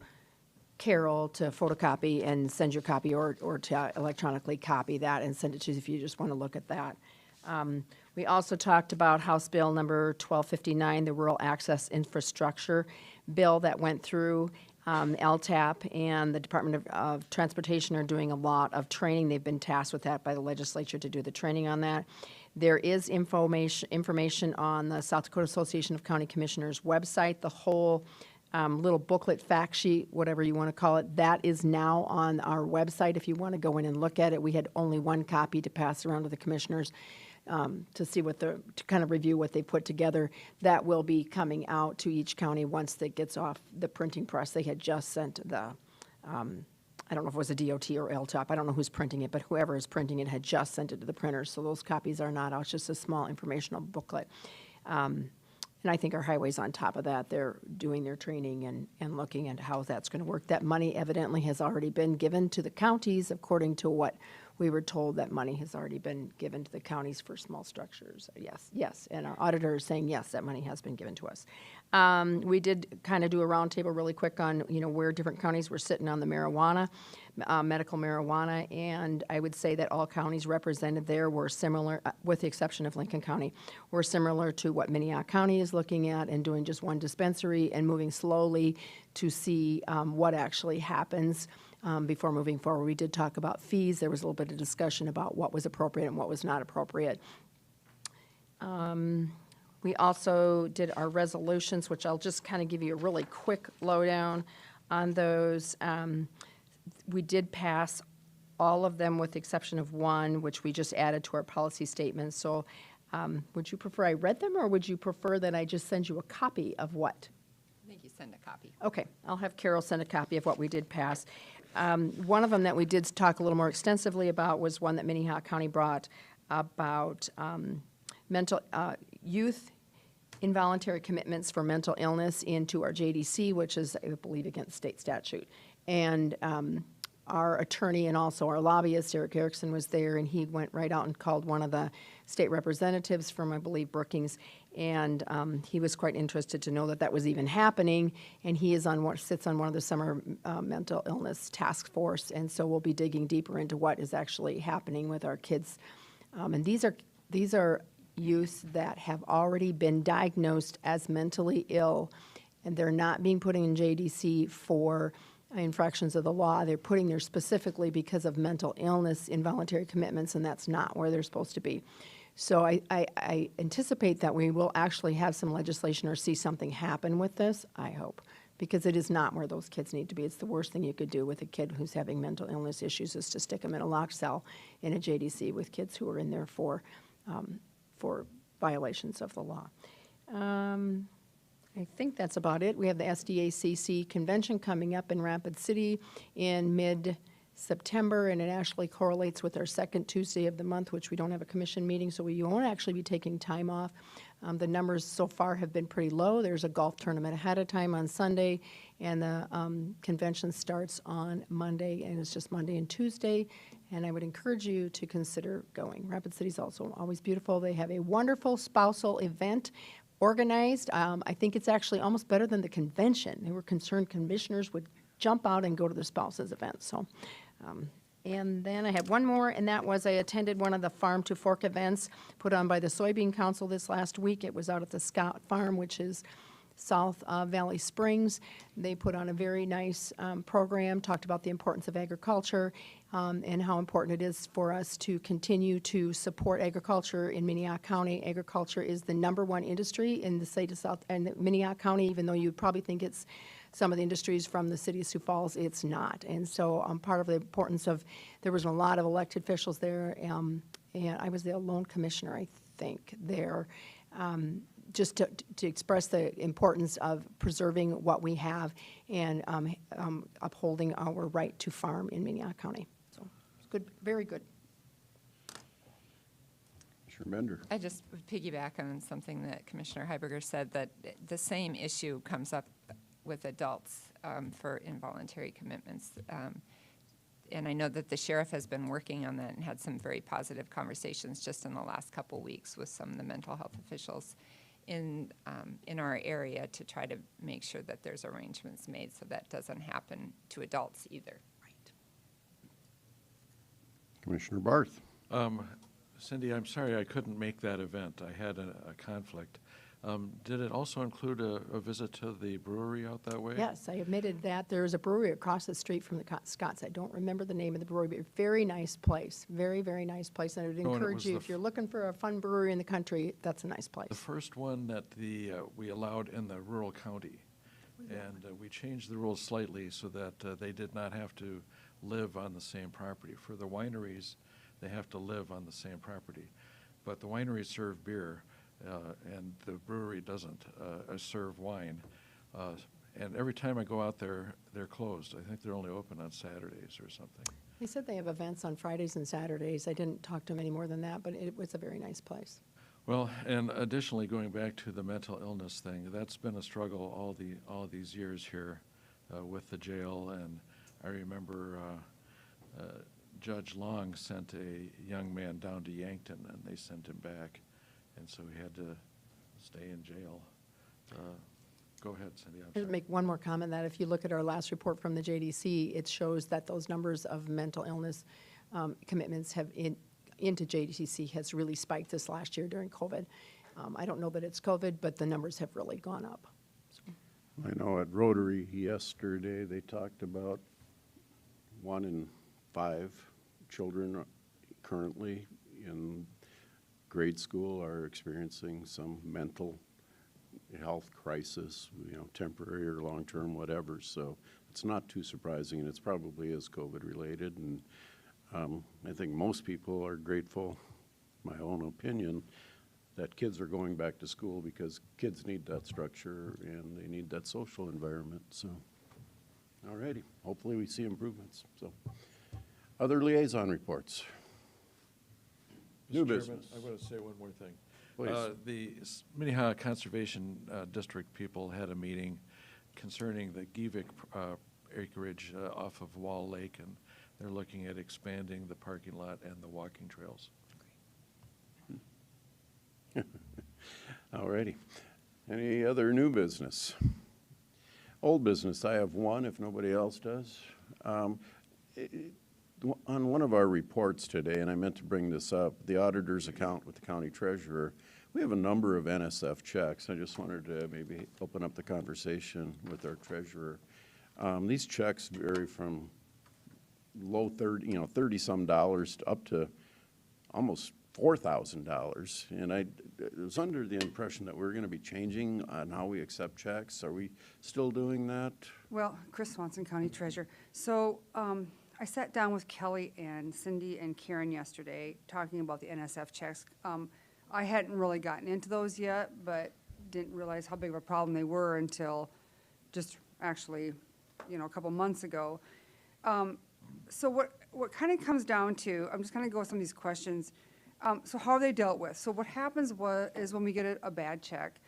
Carol to photocopy and send your copy, or to electronically copy that and send it to you if you just want to look at that. We also talked about House Bill number 1259, the Rural Access Infrastructure Bill that went through. LTAP and the Department of Transportation are doing a lot of training. They've been tasked with that by the legislature to do the training on that. There is information on the South Dakota Association of County Commissioners website. The whole little booklet, fact sheet, whatever you want to call it, that is now on our website if you want to go in and look at it. We had only one copy to pass around to the commissioners to see to kind of review what they put together. That will be coming out to each county once that gets off the printing press. They had just sent the, I don't know if it was a DOT or LTAP, I don't know who's printing it, but whoever is printing it had just sent it to the printers, so those copies are not out. It's just a small informational booklet. And I think our highway's on top of that. They're doing their training and looking at how that's going to work. That money evidently has already been given to the counties, according to what we were told. That money has already been given to the counties for small structures. Yes, and our auditor is saying, yes, that money has been given to us. We did kind of do a roundtable really quick on, where different counties were sitting on the marijuana, medical marijuana, and I would say that all counties represented there were similar, with the exception of Lincoln County, were similar to what Minnehaha County is looking at and doing just one dispensary and moving slowly to see what actually happens before moving forward. We did talk about fees. There was a little bit of discussion about what was appropriate and what was not appropriate. We also did our resolutions, which I'll just kind of give you a really quick lowdown on those. We did pass all of them with the exception of one, which we just added to our policy statement. So would you prefer I read them, or would you prefer that I just send you a copy of what? I think you send a copy. Okay, I'll have Carol send a copy of what we did pass. One of them that we did talk a little more extensively about was one that Minnehaha County brought about mental youth involuntary commitments for mental illness into our JDC, which is, I believe, against state statute. And our attorney and also our lobbyist, Eric Erickson, was there, and he went right out and called one of the state representatives from, I believe, Brookings, and he was quite interested to know that that was even happening, and he is sits on one of the summer mental illness task force, and so we'll be digging deeper into what is actually happening with our kids. And these are youth that have already been diagnosed as mentally ill, and they're not being put in JDC for infractions of the law. They're putting there specifically because of mental illness, involuntary commitments, and that's not where they're supposed to be. So I anticipate that we will actually have some legislation or see something happen with this, I hope, because it is not where those kids need to be. It's the worst thing you could do with a kid who's having mental illness issues is to stick them in a locked cell in a JDC with kids who are in there for violations of the law. I think that's about it. We have the SDACC convention coming up in Rapid City in mid-September, and it actually correlates with our second Tuesday of the month, which we don't have a commission meeting, so we won't actually be taking time off. The numbers so far have been pretty low. There's a golf tournament ahead of time on Sunday, and the convention starts on Monday, and it's just Monday and Tuesday, and I would encourage you to consider going. Rapid City is also always beautiful. They have a wonderful spousal event organized. I think it's actually almost better than the convention. They were concerned commissioners would jump out and go to their spouses event. So, and then I have one more, and that was I attended one of the Farm to Fork events put on by the Soybean Council this last week. It was out at the Scott Farm, which is South Valley Springs. They put on a very nice program, talked about the importance of agriculture and how important it is for us to continue to support agriculture in Minnehaha County. Agriculture is the #1 industry in the state of South and Minnehaha County, even though you'd probably think it's some of the industries from the city of Sioux Falls, it's not. And so part of the importance of, there was a lot of elected officials there, and I was the lone commissioner, I think, there. Just to express the importance of preserving what we have and upholding our right to farm in Minnehaha County. So it's good, very good. Commissioner Bender. I just would piggyback on something that Commissioner Heiberger said, that the same issue comes up with adults for involuntary commitments. And I know that the sheriff has been working on that and had some very positive conversations just in the last couple weeks with some of the mental health officials in our area to try to make sure that there's arrangements made so that doesn't happen to adults either. Right. Commissioner Barth. Cindy, I'm sorry I couldn't make that event. I had a conflict. Did it also include a visit to the brewery out that way? Yes, I admitted that. There is a brewery across the street from the Scots. I don't remember the name of the brewery, but very nice place. Very, very nice place. And I would encourage you, if you're looking for a fun brewery in the country, that's a nice place. The first one that we allowed in the rural county. And we changed the rules slightly so that they did not have to live on the same property. For the wineries, they have to live on the same property. But the wineries serve beer. And the brewery doesn't serve wine. And every time I go out there, they're closed. I think they're only open on Saturdays or something. They said they have events on Fridays and Saturdays. I didn't talk to them any more than that, but it was a very nice place. Well, and additionally, going back to the mental illness thing, that's been a struggle all these years here with the jail. And I remember Judge Long sent a young man down to Yankton, and they sent him back. And so he had to stay in jail. Go ahead, Cindy. I'll just make one more comment that if you look at our last report from the JDC, it shows that those numbers of mental illness commitments have into JDC has really spiked this last year during COVID. I don't know that it's COVID, but the numbers have really gone up. So. I know at Rotary yesterday they talked about 1 in 5 children currently in grade school are experiencing some mental health crisis, temporary or long-term, whatever. So it's not too surprising, and it's probably is COVID-related. And I think most people are grateful, my own opinion, that kids are going back to school because kids need that structure and they need that social environment. So, all righty. Hopefully we see improvements. So, other liaison reports. New business. I want to say one more thing. Please. The Minnehaha Conservation District people had a meeting concerning the Givik acreage off of Wall Lake, and they're looking at expanding the parking lot and the walking trails. All righty. Any other new business? Old business, I have one if nobody else does. On one of our reports today, and I meant to bring this up, the auditor's account with the county treasurer, we have a number of NSF checks. I just wanted to maybe open up the conversation with our treasurer. These checks vary from low 30, $30-some to up to almost $4,000. And I was under the impression that we were going to be changing on how we accept checks. Are we still doing that? Well, Chris Swanson, County Treasurer. So I sat down with Kelly and Cindy and Karen yesterday talking about the NSF checks. I hadn't really gotten into those yet, but didn't realize how big of a problem they were until just actually, a couple months ago. So what kind of comes down to, I'm just going to go with some of these questions. So how are they dealt with? So what happens is when we get a bad check,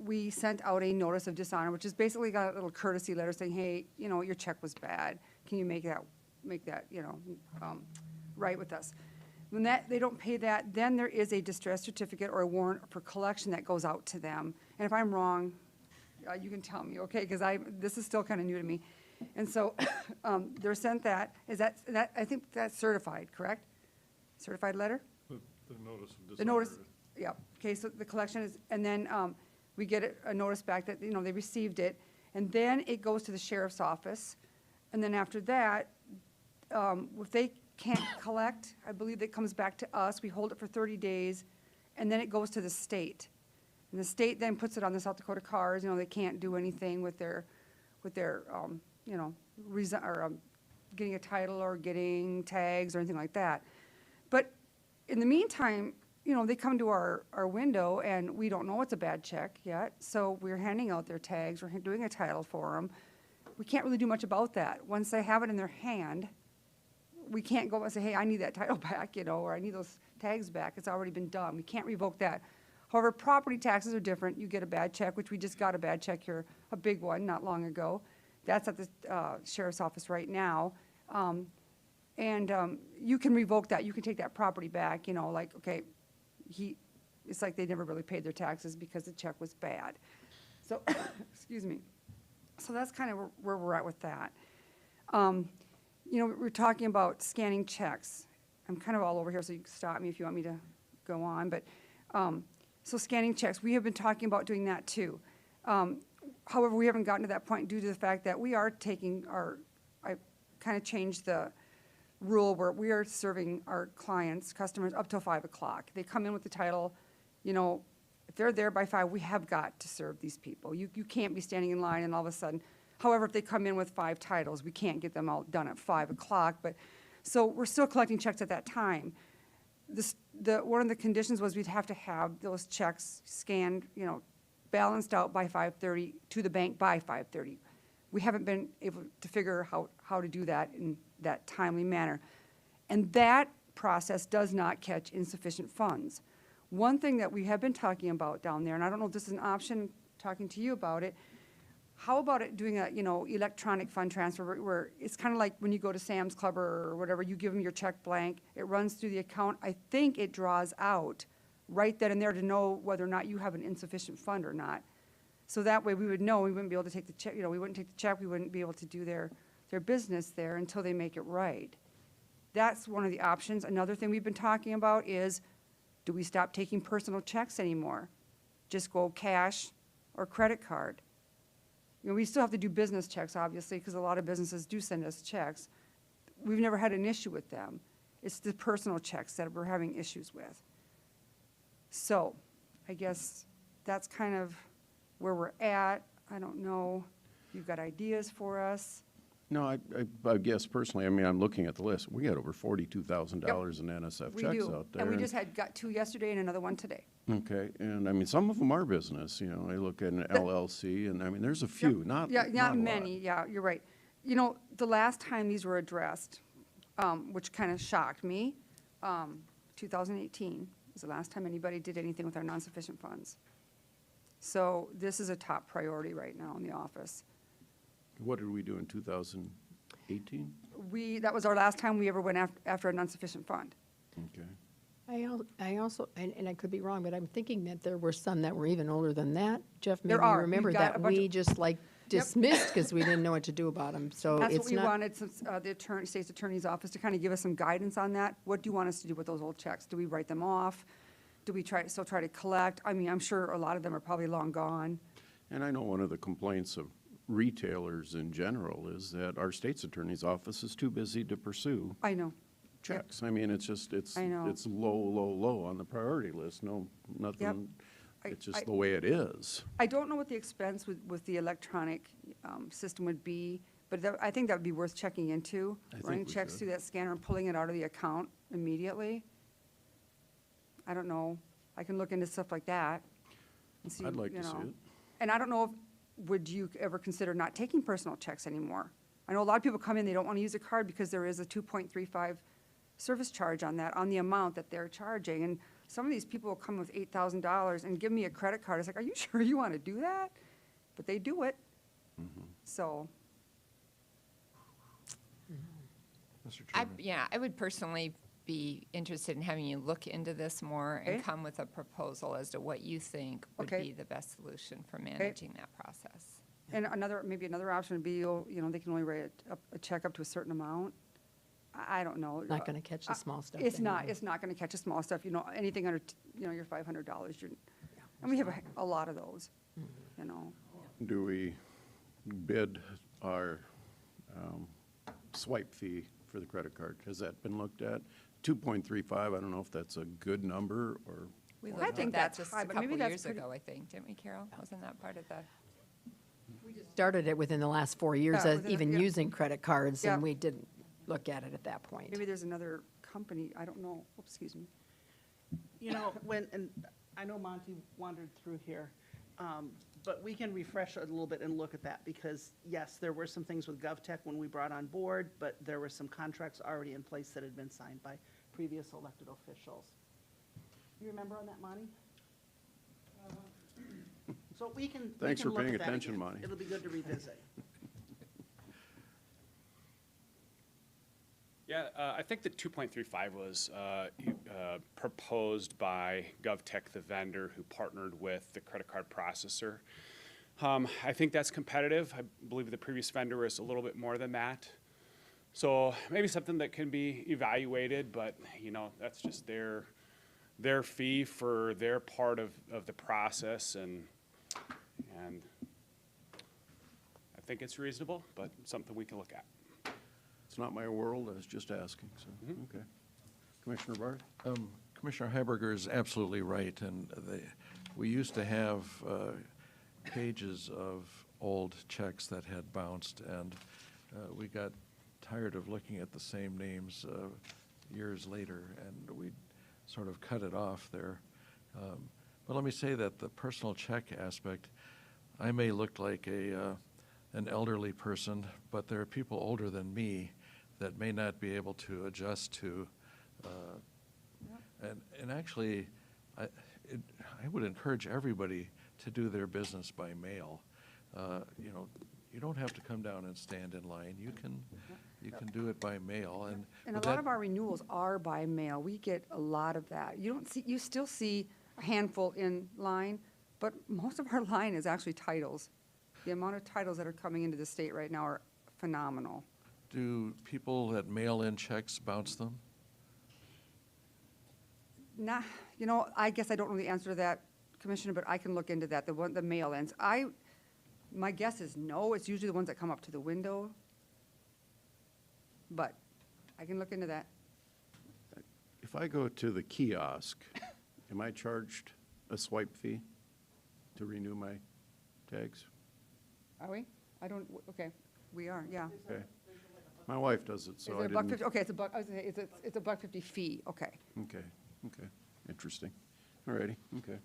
we sent out a notice of dishonor, which is basically got a little courtesy letter saying, hey, your check was bad. Can you make that right with us? When they don't pay that, then there is a distress certificate or a warrant for collection that goes out to them. And if I'm wrong, you can tell me, okay? Because this is still kind of new to me. And so they're sent that. Is that I think that's certified, correct? Certified letter? The notice of dishonor. The notice, yeah. Okay, so the collection is, and then we get a notice back that, they received it. And then it goes to the sheriff's office. And then after that, if they can't collect, I believe it comes back to us. We hold it for 30 days, and then it goes to the state. And the state then puts it on the South Dakota cars. They can't do anything with their getting a title or getting tags or anything like that. But in the meantime, they come to our window, and we don't know it's a bad check yet. So we're handing out their tags. We're doing a title for them. We can't really do much about that. Once they have it in their hand, we can't go and say, hey, I need that title back, or I need those tags back. It's already been done. We can't revoke that. However, property taxes are different. You get a bad check, which we just got a bad check here, a big one, not long ago. That's at the sheriff's office right now. You can revoke that. You can take that property back, okay, it's like they never really paid their taxes because the check was bad. So, excuse me. So that's kind of where we're at with that. We're talking about scanning checks. I'm kind of all over here, so you can stop me if you want me to go on. But so scanning checks, we have been talking about doing that too. However, we haven't gotten to that point due to the fact that we are I kind of changed the rule where we are serving our customers up till 5 o'clock. They come in with the title, if they're there by 5, we have got to serve these people. You can't be standing in line and all of a sudden, however, if they come in with 5 titles, we can't get them all done at 5 o'clock. But so we're still collecting checks at that time. One of the conditions was we'd have to have those checks scanned, balanced out by 5:30 to the bank by 5:30. We haven't been able to figure how to do that in that timely manner. And that process does not catch insufficient funds. One thing that we have been talking about down there, and I don't know if this is an option, talking to you about it, how about it doing a, electronic fund transfer where it's kind of like when you go to Sam's Club or whatever, you give them your check blank, it runs through the account. I think it draws out right then and there to know whether or not you have an insufficient fund or not. So that way we would know, we wouldn't be able to take the check, we wouldn't take the check, we wouldn't be able to do their business there until they make it right. That's one of the options. Another thing we've been talking about is, do we stop taking personal checks anymore? Just go cash or credit card. We still have to do business checks, obviously, because a lot of businesses do send us checks. We've never had an issue with them. It's the personal checks that we're having issues with. So I guess that's kind of where we're at. I don't know if you've got ideas for us. No, I guess personally, I'm looking at the list. We got over $42,000 in NSF We checks do. out there. And we just got 2 yesterday and another one today. Okay, and some of them are business, I look at an LLC, and there's a few, not Yeah, a not lot. many, yeah, you're right. The last time these were addressed, which kind of shocked me, 2018 was the last time anybody did anything with our non-sufficient funds. So this is a top priority right now in the office. What did we do in 2018? That was our last time we ever went after a non-sufficient fund. Okay. I also, and I could be wrong, but I'm thinking that there were some that were even older than that. Jeff, maybe There you are. remember We've got that a bunch we of- just dismissed because we didn't know what to do about them. So That's what it's we not, wanted, since the state's attorney's office, to kind of give us some guidance on that. What do you want us to do with those old checks? Do we write them off? Do we still try to collect? I'm sure a lot of them are probably long gone. And I know one of the complaints of retailers in general is that our state's attorney's office is too busy to pursue I know. checks. I mean, it's just, it's, I know. it's low, low, low on the priority list. No, nothing, I- it's just I- the way it is. I don't know what the expense with the electronic system would be, but I think that would be worth checking into. I think Running we checks should. through that scanner and pulling it out of the account immediately. I don't know. I can look into stuff like that and see, I'd like you to see know. it. And I don't know would you ever consider not taking personal checks anymore? I know a lot of people come in, they don't want to use a card because there is a 2.35 service charge on that, on the amount that they're charging. And some of these people will come with $8,000 and give me a credit card. It's like, are you sure you want to do that? But they do it. So, Mr. Chairman. Yeah, I would personally be interested in having you look into this more and Okay. come with a proposal as to what you think would Okay. be the best solution for managing that process. and maybe another option would be, they can only write a check up to a certain amount. I don't know. Not going to catch the small stuff. It's not, anyway. it's not going to catch the small stuff, anything under, your $500, and we have a lot of those, Do we bid our swipe fee for the credit card? Has that been looked at? 2.35, I don't know if that's a good number or, We I looked at think that that's just high, a but maybe couple that's years pretty- ago, I think, didn't we, Carol? Wasn't that part of the? Started it within the last 4 years, Yeah, as within even yeah. using credit cards, Yeah. and we didn't look at it at that point. maybe there's another company, I don't know, oops, excuse me. And I know Monty wandered through here, but we can refresh a little bit and look at that, because yes, there were some things with GovTech when we brought on board, but there were some contracts already in place that had been signed by previous elected officials. You remember on that, Monty? So we can Thanks for look at paying that attention, again. Monty. It'll be good to revisit. Yeah, I think the 2.35 was proposed by GovTech, the vendor who partnered with the credit card processor. I think that's competitive. I believe the previous vendor was a little bit more than that. So maybe something that can be evaluated, but that's just their fee for their part of the process, and I think it's reasonable, but something we can look at. it's not my world, I was just asking, so, okay. Commissioner Barth? Commissioner Heiberger is absolutely right, and we used to have pages of old checks that had bounced, and we got tired of looking at the same names years later, and we sort of cut it off there. But let me say that the personal check aspect, I may look like an elderly person, but there are people older than me that may not be able to adjust to. And actually, I would encourage everybody to do their business by mail. You don't have to come down and stand in line. You can do it by mail, and And with a lot that- of our renewals are by mail. We get a lot of that. You still see a handful in line, but most of our line is actually titles. The amount of titles that are coming into the state right now are phenomenal. Do people that mail in checks bounce them? Nah, I guess I don't know the answer to that, Commissioner, but I can look into that, the mail-ins. My guess is no, it's usually the ones that come up to the window. But I can look into that. If I go to the kiosk, am I charged a swipe fee to renew my tags? Are we? Okay, we are, yeah. Okay. My wife does it, so Is I it $1.50? didn't. Okay, it's a $1.50 fee, okay. Okay, interesting. All righty, okay.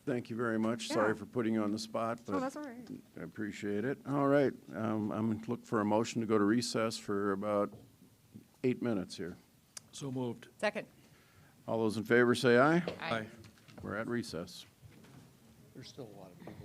Thank you very much. Sorry Yeah. for putting you on the spot, but. Oh, that's all right. I appreciate it. All right, I'm going to look for a motion to go to recess for about 8 minutes here. So moved. Second. All those in favor say aye. Aye. We're at recess. There's still a lot of people.